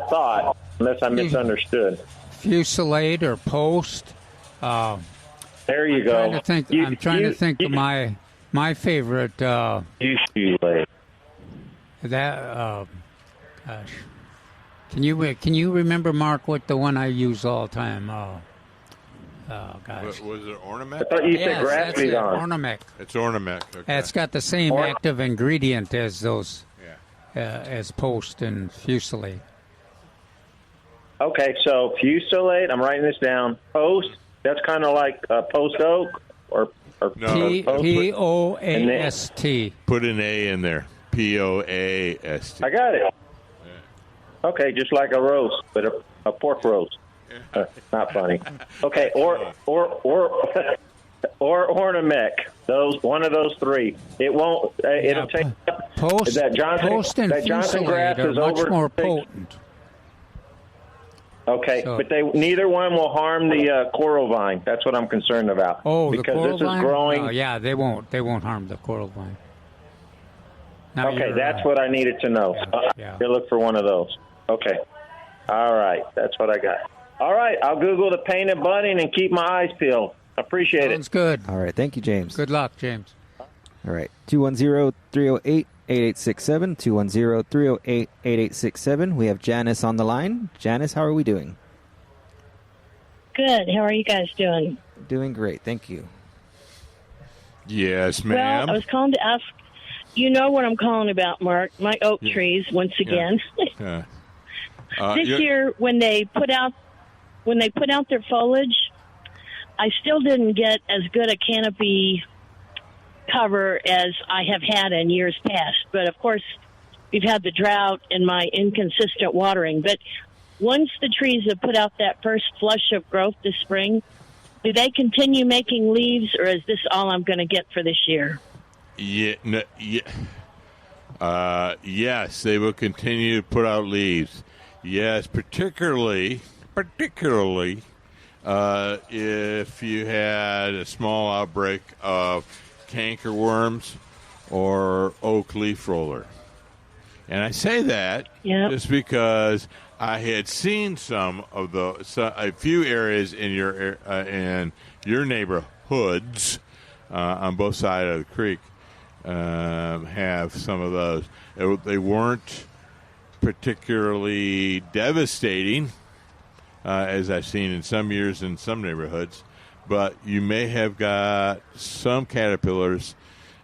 Speaker 8: thought, unless I misunderstood.
Speaker 4: Fusilade or Post.
Speaker 8: There you go.
Speaker 4: I'm trying to think of my favorite.
Speaker 8: Fusilade.
Speaker 4: Gosh. Can you remember, Mark, what the one I use all the time? Gosh.
Speaker 3: Was it Ornament?
Speaker 8: I thought you said Grass Be Gone.
Speaker 4: Ornament.
Speaker 3: It's Ornament. Okay.
Speaker 4: It's got the same active ingredient as those, as Post and Fusilade.
Speaker 8: Okay, so Fusilade, I'm writing this down. Post, that's kind of like Post Oak or
Speaker 3: no,
Speaker 4: Poast.
Speaker 3: Put an A in there. Poast.
Speaker 8: I got it. Okay, just like a roast, but a pork roast. Not funny. Okay, or ornament. One of those three. It won't. It'll take.
Speaker 4: Post and
Speaker 8: Johnson grass
Speaker 4: are
Speaker 8: is
Speaker 4: much
Speaker 8: over
Speaker 4: more potent.
Speaker 8: Okay,
Speaker 4: So,
Speaker 8: but neither one will harm the coral vine. That's what I'm concerned about.
Speaker 4: Oh,
Speaker 8: because
Speaker 4: the coral
Speaker 8: this
Speaker 4: vine?
Speaker 8: is growing.
Speaker 4: No, yeah, they won't harm the coral vine. Now
Speaker 8: Okay, that's what I needed to know.
Speaker 4: Yeah.
Speaker 8: You look for one of those. Okay. All right, that's what I got. All right, I'll Google the painted bunting and keep my eyes peeled. Appreciate
Speaker 4: Sounds good.
Speaker 2: All right, thank you, James.
Speaker 4: Good luck, James.
Speaker 2: All right, 210-308-8867, 210-308-8867. We have Janice on the line. Janice, how are we doing?
Speaker 9: Good. How are you guys doing?
Speaker 2: Doing great, thank you.
Speaker 3: Yes, ma'am.
Speaker 9: Well, I was calling to ask. You know what I'm calling about, Mark? My oak trees once again.
Speaker 3: Yeah.
Speaker 9: This year, when they put out their foliage, I still didn't get as good a canopy cover as I have had in years past. But of course, we've had the drought and my inconsistent watering. But once the trees have put out that first flush of growth this spring, do they continue making leaves, or is this all I'm going to get for this year?
Speaker 3: Yes, they will continue to put out leaves. Yes, particularly if you had a small outbreak of cankerworms or oak leaf roller. And I say that just because I had seen a few areas in your neighborhoods on both sides of the creek have some of those. They weren't particularly devastating, as I've seen in some years in some neighborhoods, but you may have got some caterpillars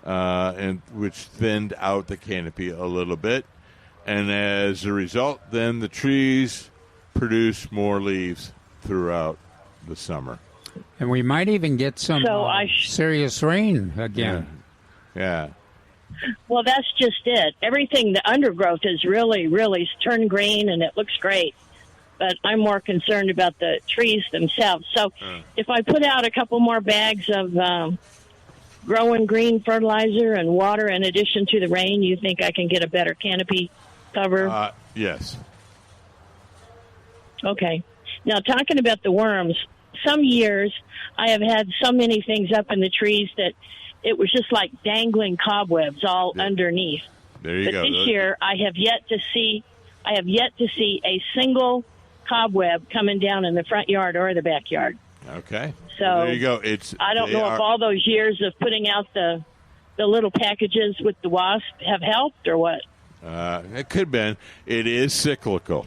Speaker 3: which thinned out the canopy a little bit, and as a result, then the trees produce more leaves throughout the summer.
Speaker 4: And we might even get some serious rain again.
Speaker 3: Yeah.
Speaker 9: Well, that's just it. Everything, the undergrowth is really, really turned green, and it looks great. But I'm more concerned about the trees themselves. So if I put out a couple more bags of growing green fertilizer and water in addition to the rain, you think I can get a better canopy cover?
Speaker 3: Yes.
Speaker 9: Okay. Now, talking about the worms, some years I have had so many things up in the trees that it was just like dangling cobwebs all underneath.
Speaker 3: There you go.
Speaker 9: This year, I have yet to see a single cobweb coming down in the front yard or the backyard.
Speaker 3: Okay.
Speaker 9: So
Speaker 3: there you go.
Speaker 9: I don't know if all those years of putting out the little packages with the wasp have helped or what.
Speaker 3: It could have been. It is cyclical.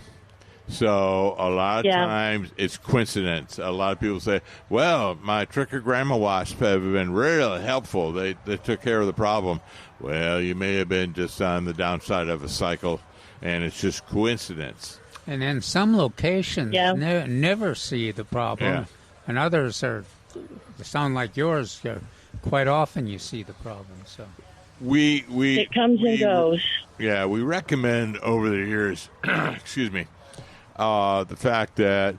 Speaker 3: So a lot of times it's coincidence. A lot of people say, well, my trick or grandma wasps have been really helpful. They took care of the problem. Well, you may have been just on the downside of a cycle, and it's just coincidence.
Speaker 4: And in some locations, never see the problem. And others sound like yours. Quite often you see the problem. So
Speaker 9: it comes and goes.
Speaker 3: Yeah, we recommend over the years, excuse me, the fact that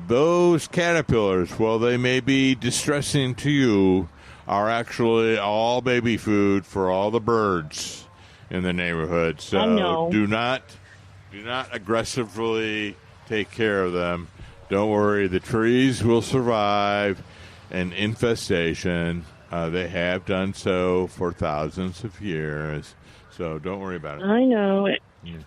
Speaker 3: those caterpillars, while they may be distressing to you, are actually all baby food for all the birds in the neighborhood. So do not aggressively take care of them. Don't worry, the trees will survive an infestation. They have done so for thousands of years. So don't worry about it.
Speaker 9: I know it. Yeah.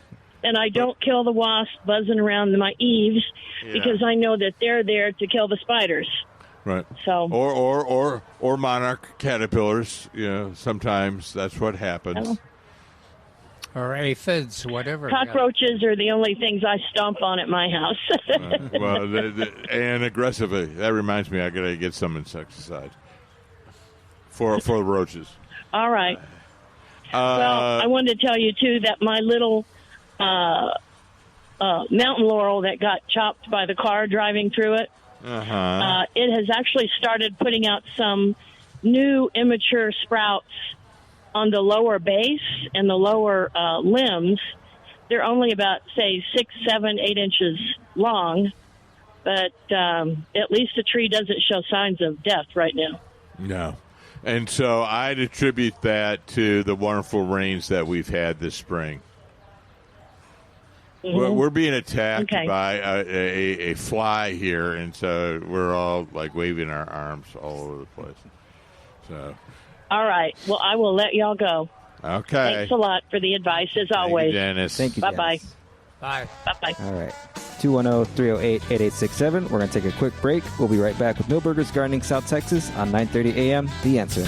Speaker 9: And I don't kill the wasps buzzing around my eaves because I know that they're there to kill the spiders.
Speaker 3: Right.
Speaker 9: So
Speaker 3: or monarch caterpillars. Sometimes that's what happens.
Speaker 4: Or aphids, whatever.
Speaker 9: Cockroaches are the only things I stomp on at my house.
Speaker 3: And aggressively. That reminds me, I got to get some insecticide for the roaches.
Speaker 9: All right. Well, I wanted to tell you too that my little mountain laurel that got chopped by the car driving through it, it has actually started putting out some new immature sprouts on the lower base and the lower limbs. They're only about, say, 6, 7, 8 inches long. but at least the tree doesn't show signs of death right now.
Speaker 3: No. And so I'd attribute that to the wonderful rains that we've had this spring.
Speaker 9: Mm-hmm.
Speaker 3: We're being attacked by a fly here, and so we're all like waving our arms all over the place. So,
Speaker 9: all right. Well, I will let y'all go.
Speaker 3: Okay.
Speaker 9: Thanks a lot for the advice, as always.
Speaker 3: Thank you, Dennis.
Speaker 2: Thank you,
Speaker 9: Bye-bye.
Speaker 2: Dennis.
Speaker 4: Bye.
Speaker 9: Bye-bye.
Speaker 2: All right. 210-308-8867. We're going to take a quick break. We'll be right back with Milberger's Gardening South Texas on 9:30 a.m. The Answer.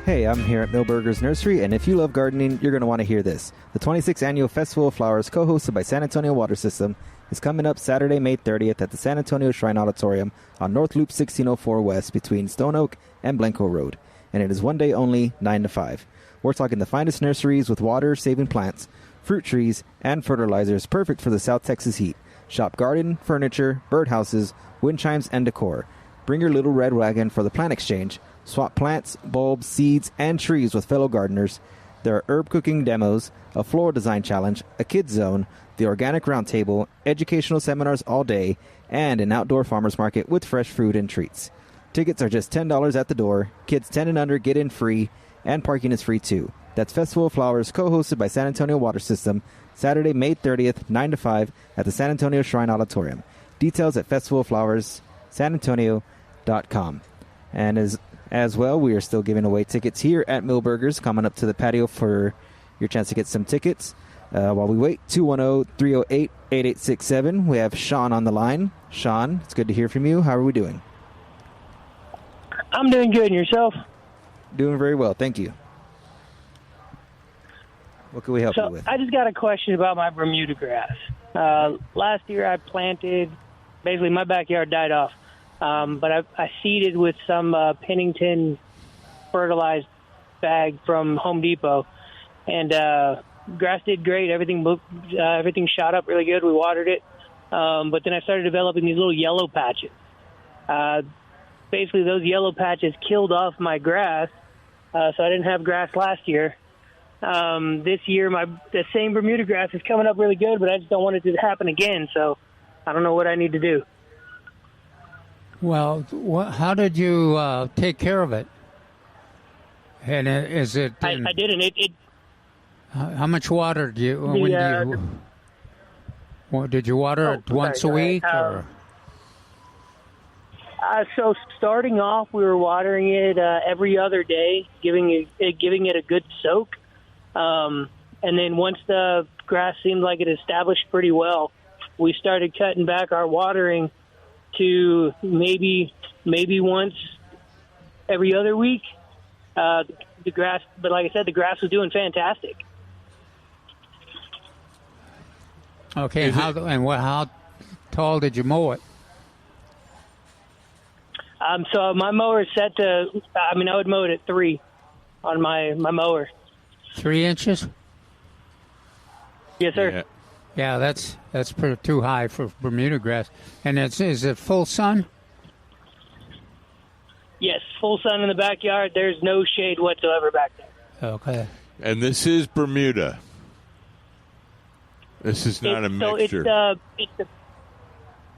Speaker 2: Hey, I'm here at Milberger's Nursery, and if you love gardening, you're going to want to hear this. The 26th Annual Festival of Flowers, co-hosted by San Antonio Water System, is coming up Saturday, May 30th at the San Antonio Shrine Auditorium on North Loop 1604 West between Stone Oak and Blanco Road. And it is one day only, 9 to 5. We're talking the finest nurseries with water-saving plants, fruit trees, and fertilizers perfect for the South Texas heat. Shop garden, furniture, birdhouses, wind chimes, and decor. Bring your little red wagon for the plant exchange. Swap plants, bulbs, seeds, and trees with fellow gardeners. There are herb cooking demos, a floral design challenge, a kids zone, the organic roundtable, educational seminars all day, and an outdoor farmers market with fresh fruit and treats. Tickets are just $10 at the door. Kids 10 and under get in free, and parking is free too. That's Festival of Flowers, co-hosted by San Antonio Water System, Saturday, May 30th, 9 to 5 at the San Antonio Shrine Auditorium. Details at festivalflowerssanantonio.com. And as well, we are still giving away tickets here at Milberger's, coming up to the patio for your chance to get some tickets. While we wait, 210-308-8867. We have Sean on the line. Sean, it's good to hear from you. How are we doing?
Speaker 10: I'm doing good. And yourself?
Speaker 2: Doing very well. Thank you. What can we help you with?
Speaker 10: I just got a question about my Bermuda grass. Last year I planted, basically my backyard died off. But I seeded with some Pennington fertilized bag from Home Depot, and grass did great. Everything shot up really good. We watered it, but then I started developing these little yellow patches. Basically, those yellow patches killed off my grass, so I didn't have grass last year. This year, the same Bermuda grass is coming up really good, but I just don't want it to happen again. So I don't know what I need to do.
Speaker 4: Well, how did you take care of it? And is it?
Speaker 10: I didn't.
Speaker 4: How much water do you? Did you water it once a week? Or?
Speaker 10: So starting off, we were watering it every other day, giving it a good soak, and then once the grass seemed like it established pretty well, we started cutting back our watering to maybe once every other week. The grass, but like I said, the grass was doing fantastic.
Speaker 4: Okay, how tall did you mow it?
Speaker 10: So my mower is set to, I would mow it at 3 on my mower.
Speaker 4: 3 inches?
Speaker 10: Yes, sir.
Speaker 4: Yeah, that's pretty too high for Bermuda grass. And is it full sun?
Speaker 10: Yes, full sun in the backyard. There's no shade whatsoever back there.
Speaker 4: Okay.
Speaker 3: And this is Bermuda. This is not a mixture.
Speaker 10: So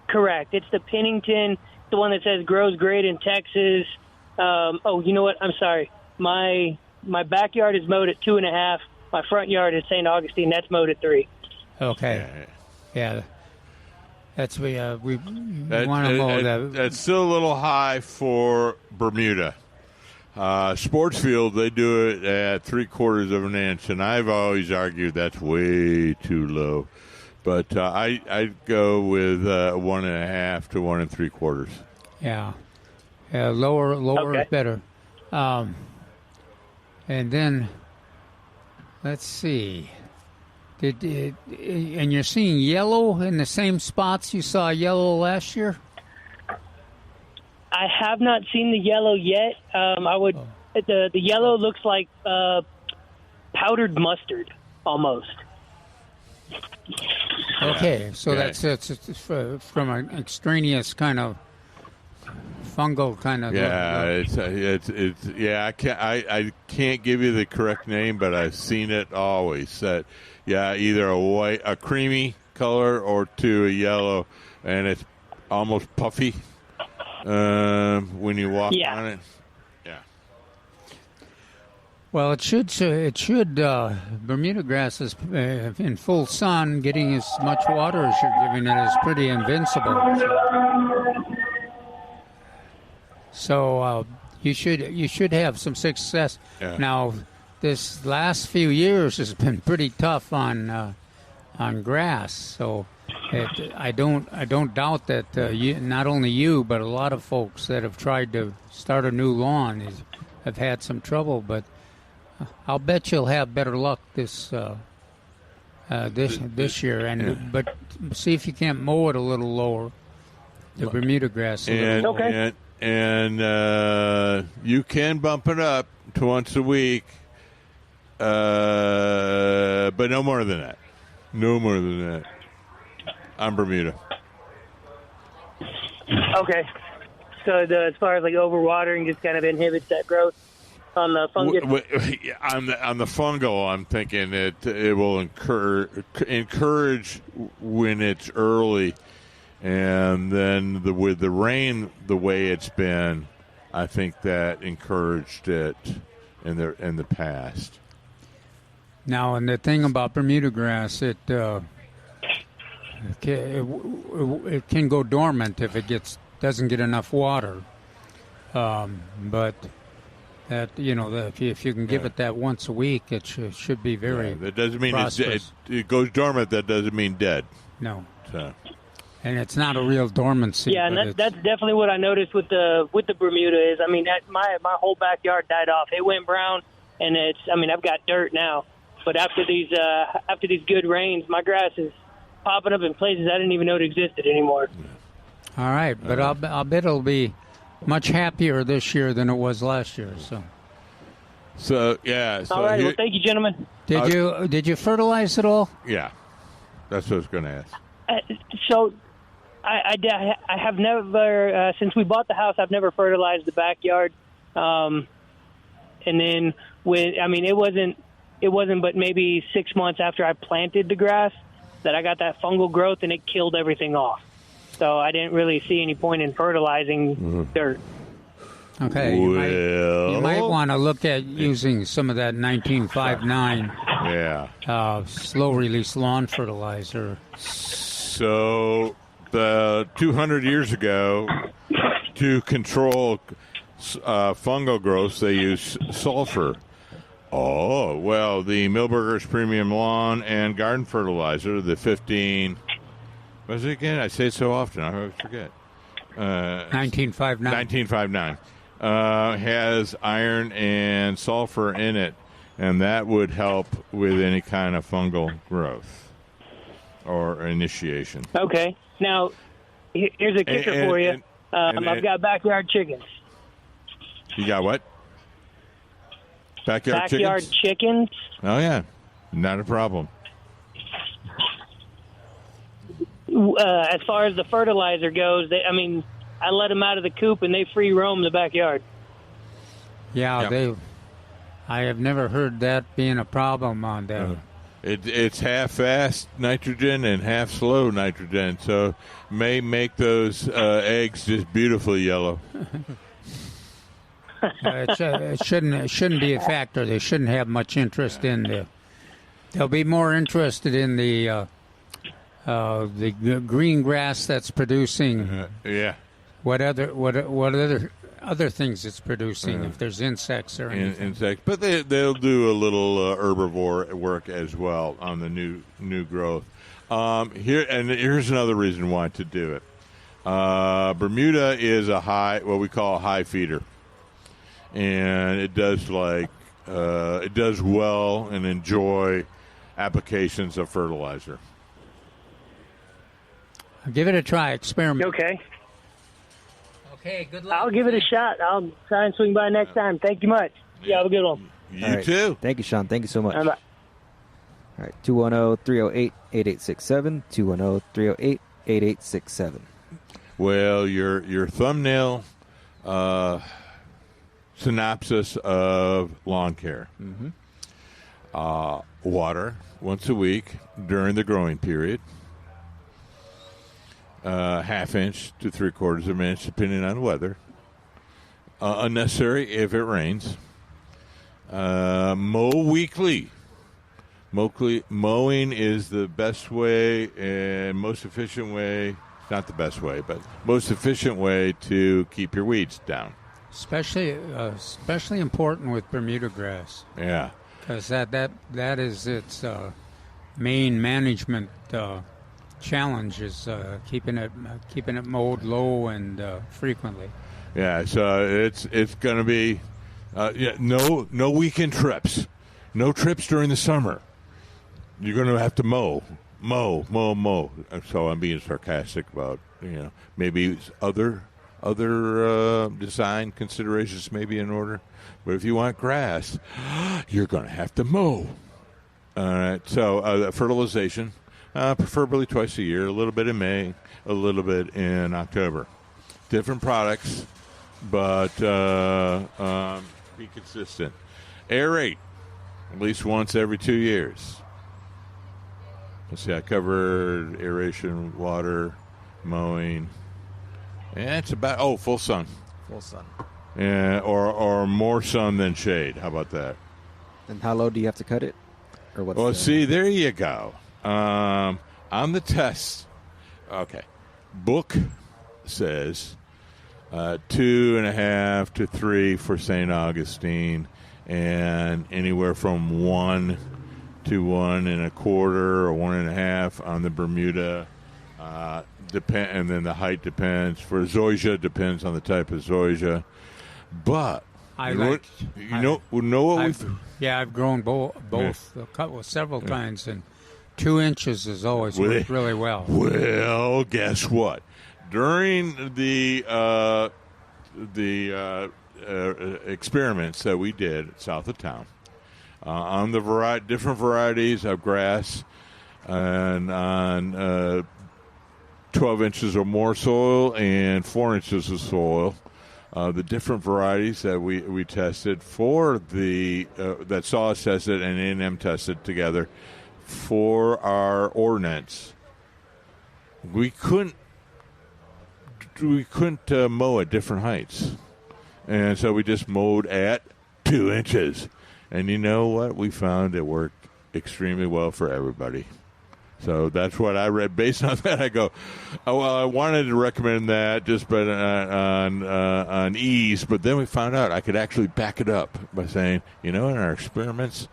Speaker 10: correct. It's the Pennington, the one that says grows great in Texas. You know what? I'm sorry. My backyard is mowed at 2.5. My front yard is St. Augustine. That's mowed at 3.
Speaker 4: Okay. Yeah. That's we want to mow that.
Speaker 3: That's still a little high for Bermuda. Sportsfield, they do it at 3/4 of an inch, and I've always argued that's way too low. But I'd go with 1.5 to 1 3/4.
Speaker 4: Yeah. Lower okay. Is better. And then let's see. And you're seeing yellow in the same spots you saw yellow last year?
Speaker 10: I have not seen the yellow yet. The yellow looks like powdered mustard almost.
Speaker 4: Okay, so that's from an extraneous kind of fungal kind of.
Speaker 3: Yeah, it's yeah. I can't give you the correct name, but I've seen it always. Either a creamy color or to a yellow, and it's almost puffy when you walk on it. Yeah.
Speaker 4: Well, it should. Bermuda grass is in full sun, getting as much water as you're giving it is pretty invincible. So you should have some success.
Speaker 3: Yeah.
Speaker 4: Now, this last few years has been pretty tough on grass. So I don't doubt that not only you but a lot of folks that have tried to start a new lawn have had some trouble. But I'll bet you'll have better luck this year. But see if you can't mow it a little lower, the Bermuda grass.
Speaker 3: And you can bump it up to once a week, but no more than that. No more than that. On Bermuda.
Speaker 10: Okay. So as far as like overwatering just kind of inhibits that growth on the fungus?
Speaker 3: On the fungal, I'm thinking it will encourage when it's early. And then with the rain the way it's been, I think that encouraged it in the past.
Speaker 4: Now, and the thing about Bermuda grass, it can go dormant if it doesn't get enough water. But that if you can give it that once a week, it should be very. Yeah,
Speaker 3: that doesn't mean it goes dormant. That doesn't mean dead.
Speaker 4: No.
Speaker 3: So.
Speaker 4: And it's not a real dormancy.
Speaker 10: Yeah, and that's definitely what I noticed with the Bermuda is. I mean, my whole backyard died off. It went brown, and I've got dirt now. But after these good rains, my grass is popping up in places I didn't even know it existed anymore.
Speaker 4: All right, but I'll bet it'll be much happier this year than it was last year.
Speaker 3: So yeah. So
Speaker 10: all right. Well, thank you, gentlemen.
Speaker 4: Did you fertilize it all?
Speaker 3: Yeah, that's what I was going to ask.
Speaker 10: So. I have never since we bought the house. I've never fertilized the backyard, and then it wasn't but maybe 6 months after I planted the grass that I got that fungal growth and it killed everything off. So I didn't really see any point in fertilizing dirt.
Speaker 4: Okay, you might want to look at using some of that 1959 slow release lawn fertilizer.
Speaker 3: So. 200 years ago, to control fungal growth, they used sulfur. Oh, well, the Milberger's Premium Lawn and Garden Fertilizer, the 15... What was it again? I say it so often, I always forget.
Speaker 4: 1959.
Speaker 3: 1959. Has iron and sulfur in it, and that would help with any kind of fungal growth or initiation.
Speaker 10: Okay. Now, here's a kicker for you. I've got backyard chickens.
Speaker 3: You got what? Backyard
Speaker 10: chickens?
Speaker 3: Oh, yeah. Not a problem.
Speaker 10: As far as the fertilizer goes, I let them out of the coop and they free roam the backyard.
Speaker 4: Yeah, I have never heard that being a problem on that.
Speaker 3: It's half fast nitrogen and half slow nitrogen, so may make those eggs just beautifully yellow.
Speaker 4: It shouldn't be a factor. They shouldn't have much interest in they'll be more interested in the green grass that's producing. What other things it's producing if there's insects or anything.
Speaker 3: Insects, but they'll do a little herbivore work as well on the new growth. Here's another reason why to do it. Bermuda is what we call a high feeder, and it does well and enjoy applications of fertilizer.
Speaker 4: Give it a try. Experiment.
Speaker 10: Okay.
Speaker 4: Okay, good luck.
Speaker 10: I'll give it a shot. I'll try and swing by next time. Thank you much. You have a good one.
Speaker 3: You too.
Speaker 2: Thank you, Sean. Thank you so much.
Speaker 10: Bye.
Speaker 2: All right, 210-308-8867, 210-308-8867.
Speaker 3: Well, your thumbnail synopsis of lawn care. Water once a week during the growing period. Half inch to 3/4 of an inch, depending on the weather. Unnecessary if it rains. Mow weekly. Mowing is the best way and most efficient way, not the best way, but most efficient way to keep your weeds down.
Speaker 4: Especially important with Bermuda grass.
Speaker 3: Yeah.
Speaker 4: Because that is its main management challenge is keeping it mowed low and frequently.
Speaker 3: Yeah, so it's going to be no weekend trips, no trips during the summer. You're going to have to mow. So I'm being sarcastic about maybe other design considerations may be in order, but if you want grass, you're going to have to mow. All right. So fertilization, preferably twice a year. A little bit in May, a little bit in October. Different products, but be consistent. Aerate at least once every 2 years. Let's see, I covered aeration, water, mowing. And it's about, full sun.
Speaker 2: Full sun.
Speaker 3: Yeah, or more sun than shade. How about that?
Speaker 2: And how low do you have to cut it? Or what's
Speaker 3: Well, see, there you go. On the test, okay, book says 2.5 to 3 for St. Augustine, and anywhere from 1 to 1.25 or 1.5 on the Bermuda. And then the height depends. For zoysia, depends on the type of zoysia. But
Speaker 4: I've grown both several kinds, and 2 inches has always worked really well.
Speaker 3: Well, guess what? During the experiments that we did south of town, on the different varieties of grass, and on 12 inches or more soil and 4 inches of soil, the different varieties that we tested for that SAW tested and A&M tested together for our ordinance, we couldn't mow at different heights, and so we just mowed at 2 inches. And you know what? We found it worked extremely well for everybody. So that's what I read. Based on that, I go, oh, well, I wanted to recommend that just on ease, but then we found out I could actually back it up by saying, in our experiments,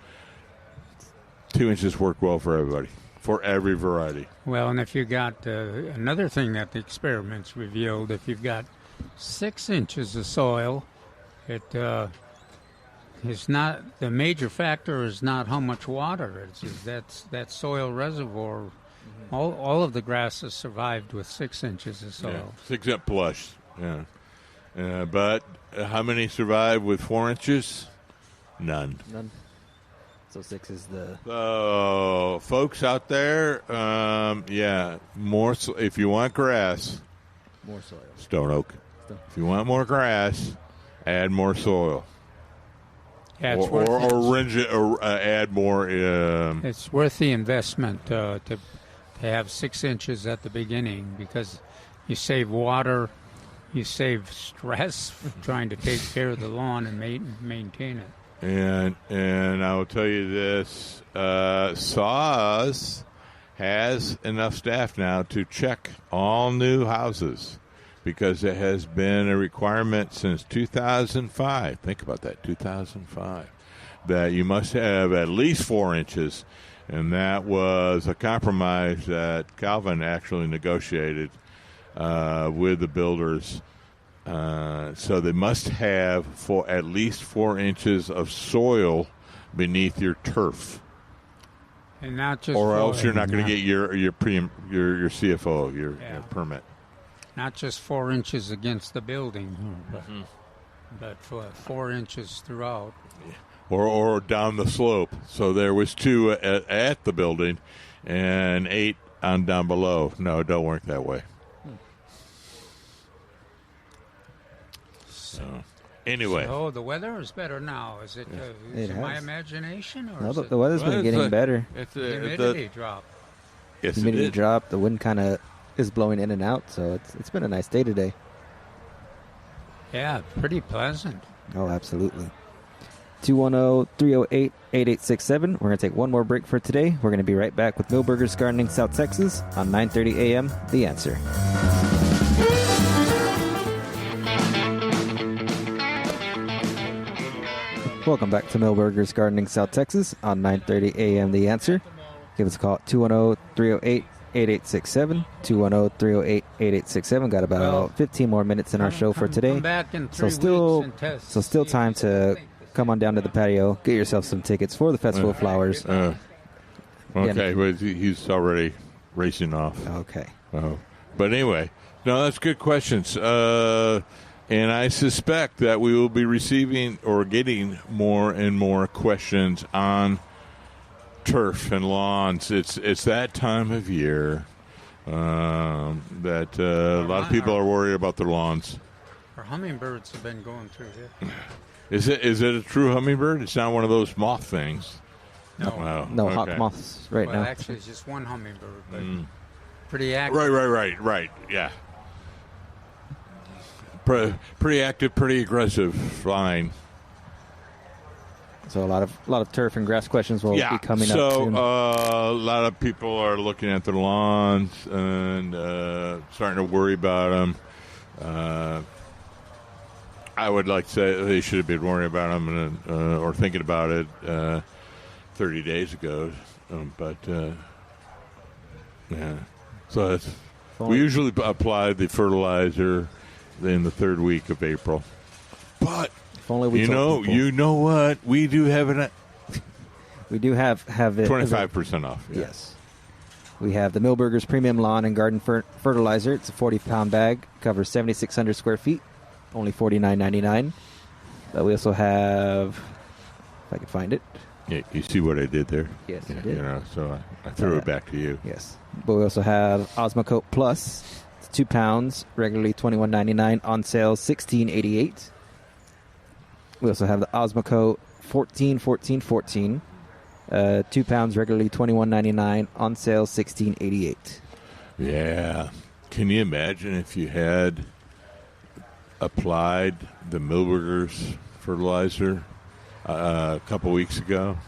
Speaker 3: 2 inches worked well for everybody, for every variety.
Speaker 4: Well, and if you got another thing that the experiments revealed, if you've got 6 inches of soil, it's not the major factor is not how much water it is. That soil reservoir. Mm-hmm. All of the grasses survived with 6 inches of soil.
Speaker 3: Yeah, except plush. Yeah. But how many survived with 4 inches? None.
Speaker 2: So 6 is the.
Speaker 3: So folks out there, more. If you want grass,
Speaker 2: more soil.
Speaker 3: Stone oak. If you want more grass, add more soil.
Speaker 4: Yeah,
Speaker 3: or add more.
Speaker 4: It's worth the investment to have 6 inches at the beginning, because you save water, you save stress trying to take care of the lawn and maintain it.
Speaker 3: And I will tell you this: SAWS has enough staff now to check all new houses, because it has been a requirement since 2005. Think about that, 2005, that you must have at least 4 inches, and that was a compromise that Calvin actually negotiated with the builders. So they must have at least 4 inches of soil beneath your turf,
Speaker 4: and not just,
Speaker 3: or else you're not going to get your CFO, your permit.
Speaker 4: Not just 4 inches against the building, but 4 inches throughout.
Speaker 3: Or down the slope. So there was 2 at the building and 8 on down below. No, it don't work that way. So, anyway.
Speaker 4: Oh, the weather is better now. Is it, is it my imagination? Or
Speaker 2: No,
Speaker 4: is
Speaker 2: the weather's been getting better.
Speaker 4: The humidity dropped.
Speaker 3: Yes,
Speaker 2: Humidity dropped. The wind kind of is blowing in and out, so it's been a nice day today.
Speaker 4: Yeah, pretty pleasant.
Speaker 2: Oh, absolutely. 210-308-8867. We're going to take one more break for today. We're going to be right back with Milberger's Gardening South Texas on 9:30 a.m. The Answer. Welcome back to Milberger's Gardening South Texas on 9:30 a.m. The Answer. Give us a call at 210-308-8867. 210-308-8867. Got about 15 more minutes in our show for today.
Speaker 4: Come back in 3
Speaker 2: So still,
Speaker 4: weeks and test.
Speaker 2: so still time to come on down to the patio, get yourself some tickets for the Festival of Flowers.
Speaker 3: Okay, but he's already racing off.
Speaker 2: Okay.
Speaker 3: But anyway, no, that's good questions. And I suspect that we will be receiving or getting more and more questions on turf and lawns. It's that time of year that a lot of people are worried about their lawns.
Speaker 4: Our hummingbirds have been going through here.
Speaker 3: Is it a true hummingbird? It's not one of those moth things.
Speaker 4: No,
Speaker 2: hawk moths now.
Speaker 4: Actually, it's just one hummingbird, but pretty active.
Speaker 3: Right. Yeah. Pretty active, pretty aggressive flying.
Speaker 2: So a lot of turf and grass questions will be coming up soon.
Speaker 3: A lot of people are looking at their lawns and starting to worry about them. I would like to say they should have been worrying about them or thinking about it 30 days ago. Yeah. So we usually apply the fertilizer in the third week of April. But
Speaker 2: if only we
Speaker 3: you know what? We do have it.
Speaker 2: We do have it
Speaker 3: 25% off. Yeah.
Speaker 2: Yes. We have the Milberger's Premium Lawn and Garden Fertilizer. It's a 40-pound bag, covers 7,600 square feet, only $49.99. But we also have, if I can find it.
Speaker 3: Yeah, you see what I did there?
Speaker 2: Yes, I did.
Speaker 3: So I threw it back to you.
Speaker 2: Yes. But we also have Osmocote Plus. It's 2 pounds, regularly $21.99, on sale $16.88. We also have the Osmocote 14. 2 pounds, regularly $21.99, on sale $16.88.
Speaker 3: Yeah. Can you imagine if you had applied the Milberger's fertilizer a couple weeks ago?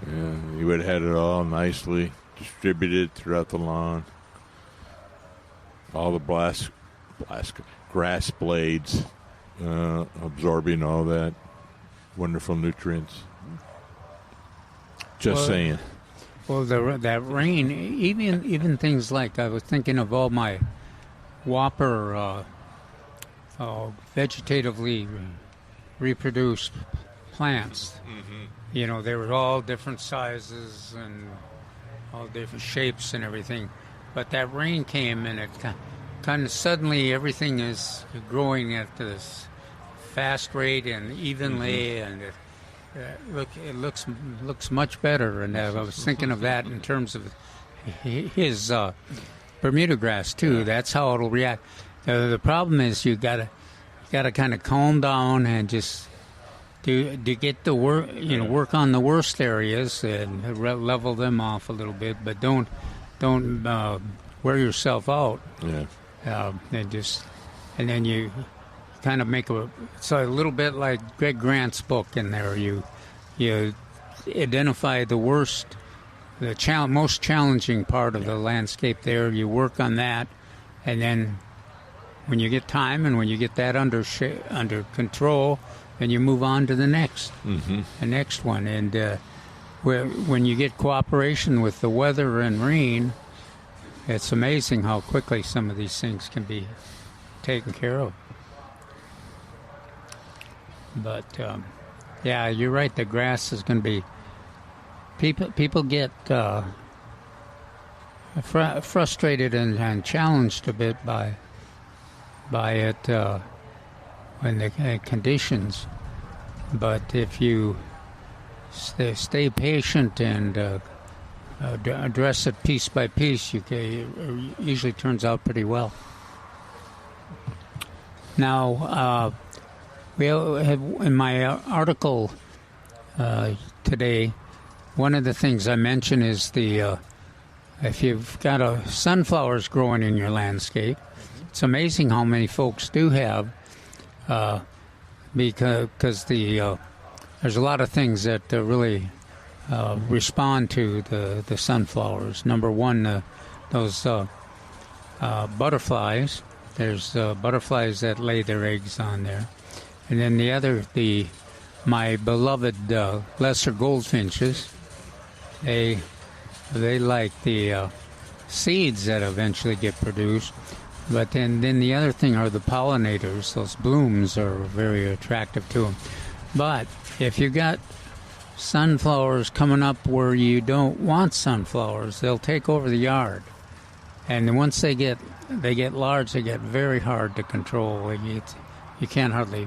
Speaker 3: Yeah, you would have had it all nicely distributed throughout the lawn. All the grass blades absorbing all that wonderful nutrients. Just saying.
Speaker 4: Well, that rain, even things like, I was thinking of all my whopper vegetatively reproduced plants. Mm-hmm. They were all different sizes and all different shapes and everything. But that rain came and it kind of suddenly everything is growing at this fast rate and evenly, and it looks much better. And I was thinking of that in terms of his Bermuda grass too. Yeah. That's how it'll react. The problem is you gotta kind of calm down and just to get the work on the worst areas and level them off a little bit, but don't wear yourself out.
Speaker 3: Yeah.
Speaker 4: And then you kind of make it's a little bit like Greg Grant's book in there. You identify the worst, most challenging part of the landscape there. You work on that, and then when you get time and when you get that under control, then you move on to the next one. And when you get cooperation with the weather and rain, it's amazing how quickly some of these things can be taken care of. But yeah, you're right. The grass is going to be. People get frustrated and challenged a bit by it when the conditions. But if you stay patient and address it piece by piece, it usually turns out pretty well. Now, we have, in my article today, one of the things I mentioned is if you've got sunflowers growing in your landscape, it's amazing how many folks do have, because there's a lot of things that really respond to the sunflowers. Number one, those butterflies. There's butterflies that lay their eggs on there. And then the other, my beloved lesser goldfinches, they like the seeds that eventually get produced. But then the other thing are the pollinators. Those blooms are very attractive to them. But if you got sunflowers coming up where you don't want sunflowers, they'll take over the yard. And once they get large, they get very hard to control. You can't hardly.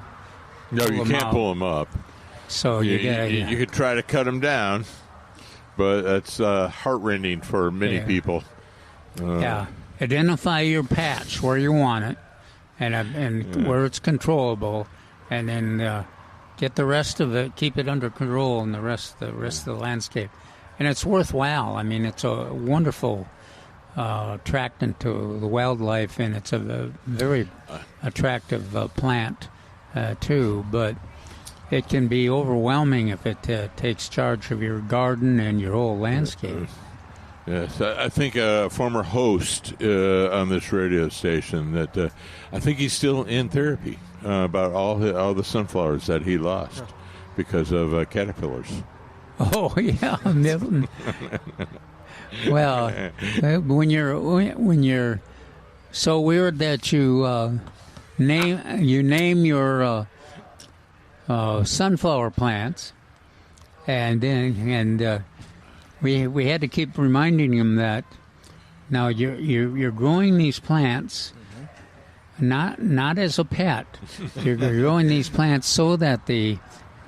Speaker 3: No, you can't pull them up.
Speaker 4: So
Speaker 3: you could try to cut them down, but that's heartrending for many people.
Speaker 4: Identify your patch where you want it, and where it's controllable, and then get the rest of it, keep it under control, and the rest of the landscape. And it's worthwhile. I mean, it's a wonderful attractant to the wildlife, and it's a very attractive plant too. But it can be overwhelming if it takes charge of your garden and your whole landscape.
Speaker 3: Yes, I think a former host on this radio station that I think he's still in therapy about all the sunflowers that he lost because of caterpillars.
Speaker 4: Oh yeah, Milton. Well, when you're so weird that you name your sunflower plants, and then we had to keep reminding him that now you're growing these plants not as a pet. You're growing these plants so that the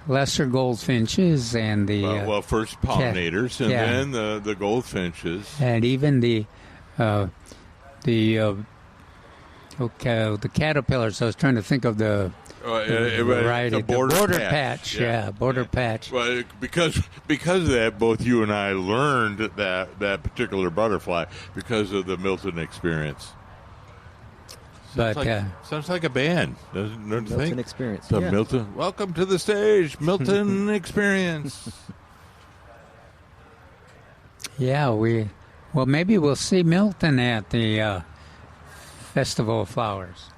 Speaker 4: lesser goldfinches and the
Speaker 3: first pollinators and then the goldfinches
Speaker 4: and even the caterpillars. I was trying to think of the variety.
Speaker 3: The border
Speaker 4: patch. Border patch.
Speaker 3: Well, because of that, both you and I learned that particular butterfly because of the Milton experience. Sounds like a band, don't you
Speaker 2: Milton
Speaker 3: think?
Speaker 2: Experience.
Speaker 3: So Milton, welcome to the stage, Milton Experience.
Speaker 4: Yeah, maybe we'll see Milton at the Festival of Flowers.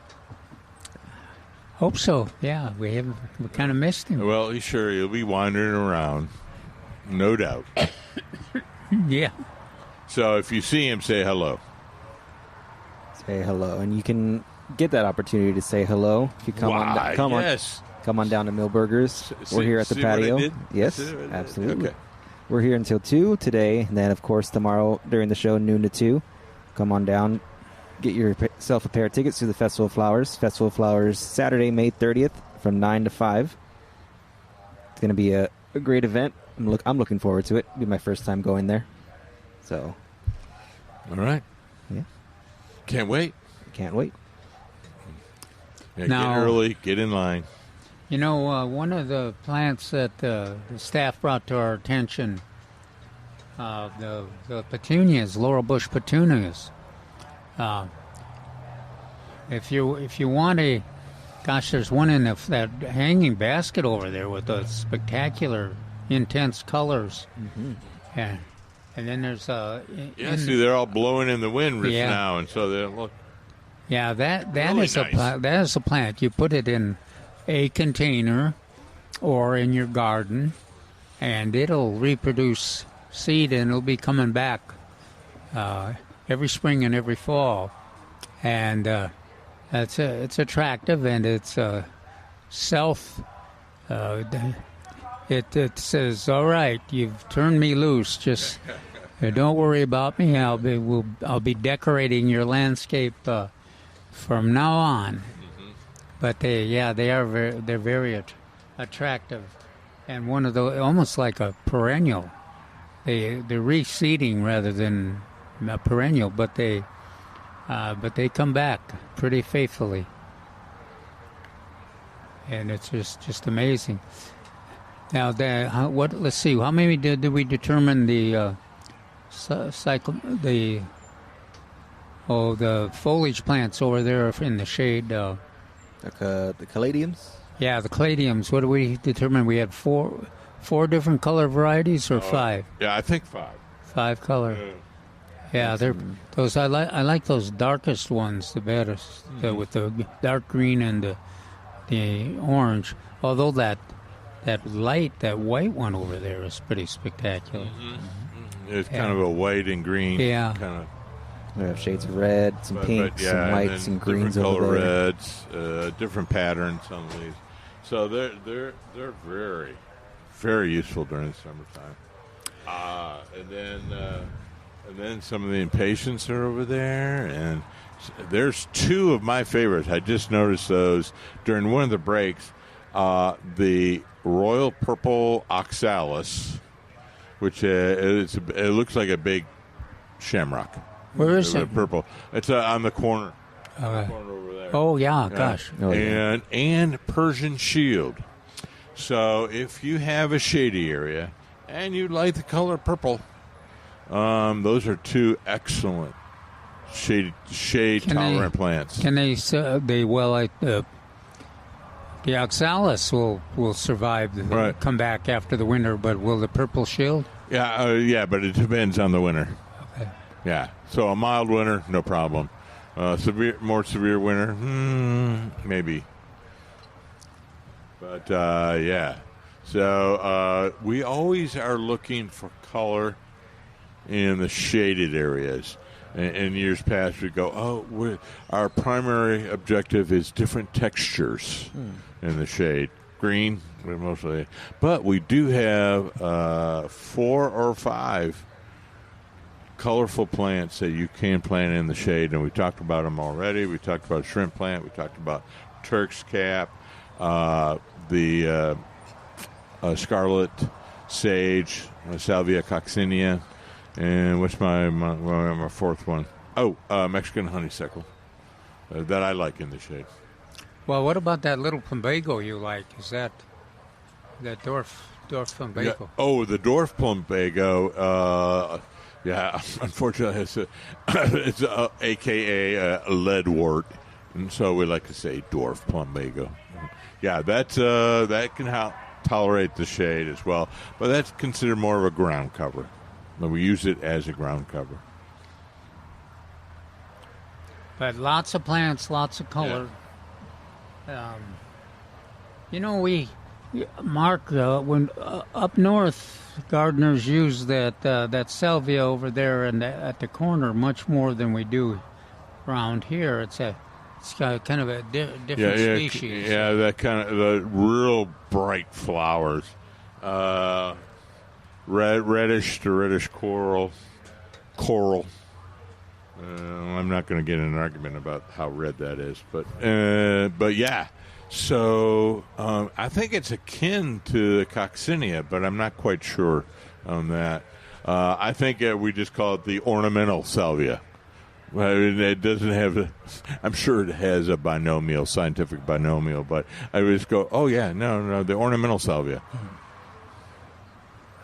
Speaker 4: Hope so. Yeah, we kind of missed him.
Speaker 3: Well, he'll be wandering around, no doubt.
Speaker 4: Yeah.
Speaker 3: So if you see him, say hello.
Speaker 2: Say hello, and you can get that opportunity to say hello if you come on down to Milberger's. We're here at the patio. Yes, absolutely. Okay. We're here until 2 today, and then of course tomorrow during the show, noon to 2. Come on down, get yourself a pair of tickets to the Festival of Flowers. Festival of Flowers Saturday, May 30th, from 9 to 5. It's going to be a great event. I'm looking forward to it. It'll be my first time going there. So,
Speaker 3: all right.
Speaker 2: Yeah.
Speaker 3: Can't wait.
Speaker 2: Can't wait.
Speaker 3: Yeah, now, get early, get in line.
Speaker 4: You know, one of the plants that the staff brought to our attention, the petunias, laurel bush petunias. If you want there's one in that hanging basket over there with those spectacular, intense colors.
Speaker 2: Mm-hmm.
Speaker 4: Yeah. And then there's
Speaker 3: see, they're all blowing in the wind now, and so they look.
Speaker 4: Yeah, that
Speaker 3: really
Speaker 4: is nice. That is a plant. You put it in a container or in your garden, and it'll reproduce seed, and it'll be coming back every spring and every fall. And it's attractive, and it's It says, "All right, you've turned me loose. Just don't worry about me. I'll be decorating your landscape from now on."
Speaker 3: Mm-hmm.
Speaker 4: But they're very attractive, and one of the almost like a perennial. They're reseeding rather than a perennial, but they come back pretty faithfully. and it's just amazing. Now, let's see. How many did we determine the the foliage plants over there in the shade?
Speaker 2: The caladiums?
Speaker 4: Yeah, the caladiums. What did we determine? We had four different color varieties, or five?
Speaker 3: Yeah, I think 5.
Speaker 4: 5 color. Yeah, they're those. I like those darkest ones the best, with the dark green and the orange. Although that white one over there is pretty spectacular.
Speaker 3: It's kind of a white and green.
Speaker 4: Yeah.
Speaker 3: Kind of.
Speaker 2: We have shades of red, some pinks, some whites, some greens
Speaker 3: different
Speaker 2: over
Speaker 3: color
Speaker 2: there.
Speaker 3: reds, different patterns on these. So they're very, very useful during the summertime. And then some of the impatiens are over there, and there's 2 of my favorites. I just noticed those during one of the breaks. The Royal Purple Oxalis, which it looks like a big shamrock.
Speaker 4: Where is it?
Speaker 3: Purple. It's on the corner. Corner over there.
Speaker 4: Oh, yeah, gosh.
Speaker 3: And Persian Shield. So if you have a shady area and you like the color purple, those are 2 excellent shade tolerant plants.
Speaker 4: Can they? The oxalis will survive, come back after the winter, but will the purple shield?
Speaker 3: Yeah, but it depends on the winter.
Speaker 4: Okay.
Speaker 3: Yeah, so a mild winter, no problem. More severe winter, maybe. But yeah, so we always are looking for color in the shaded areas. In years past, we go, our primary objective is different textures in the shade. Green, mostly. But we do have 4 or 5 colorful plants that you can plant in the shade, and we talked about them already. We talked about shrimp plant. We talked about Turk's cap, the scarlet sage, Salvia coccinea. And what's my 4th one? Mexican honeysuckle that I like in the shade.
Speaker 4: Well, what about that little plumbago you like? Is that dwarf plumbago?
Speaker 3: Yeah. The dwarf plumbago. Unfortunately, it's AKA a leadwort, and so we like to say dwarf plumbago. Yeah, that can tolerate the shade as well, but that's considered more of a ground cover. We use it as a ground cover.
Speaker 4: But lots of plants, lots of color. Yeah. Mark, when up north, gardeners use that salvia over there and at the corner much more than we do around here. It's got kind of a different species.
Speaker 3: Yeah, that kind of the real bright flowers. Reddish to reddish coral. I'm not going to get in an argument about how red that is, but yeah. So I think it's akin to the coccinea, but I'm not quite sure on that. I think we just call it the ornamental salvia. It doesn't have I'm sure it has a scientific binomial, but I would just go, the ornamental salvia.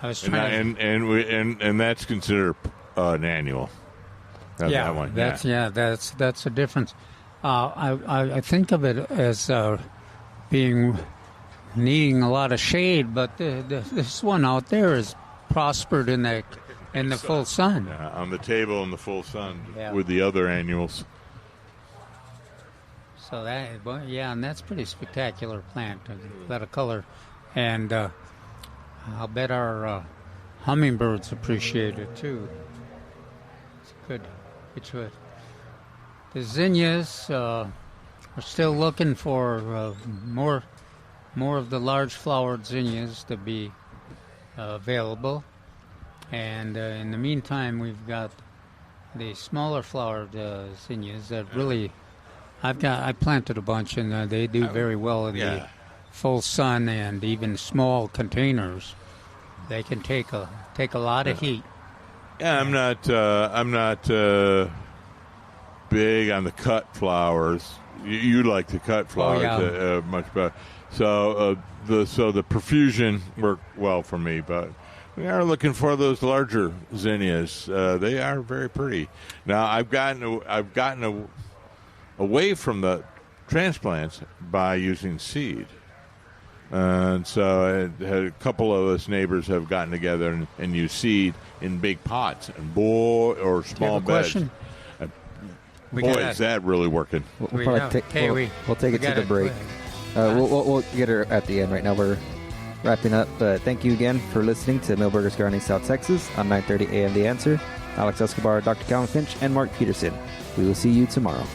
Speaker 4: I was trying
Speaker 3: and that's considered an annual. That one.
Speaker 4: That's a difference. I think of it as needing a lot of shade, but this one out there is prospered in the full sun.
Speaker 3: Yeah, on the table in the full sun with the other annuals.
Speaker 4: So and that's pretty spectacular plant. A lot of color, and I'll bet our hummingbirds appreciate it too. It's good. The zinnias are still looking for more of the large flowered zinnias to be available, and in the meantime we've got the smaller flowered zinnias that really I planted a bunch, and they do very well in the full sun, and even small containers. They can take a lot of heat.
Speaker 3: Yeah, I'm not big on the cut flowers. You like the cut flowers much better. So the profusion worked well for me, but we are looking for those larger zinnias. They are very pretty. Now I've gotten away from the transplants by using seed. And so a couple of us neighbors have gotten together and used seed in big pots and or small beds.
Speaker 4: Question?
Speaker 3: Is that really working?
Speaker 2: We'll take it to the break. We'll get her at the end. Right now we're wrapping up. But thank you again for listening to Milberger's Gardening South Texas on 9:30 a.m. The Answer. Alex Escobar, Dr. Calvin Finch, and Mark Peterson. We will see you tomorrow.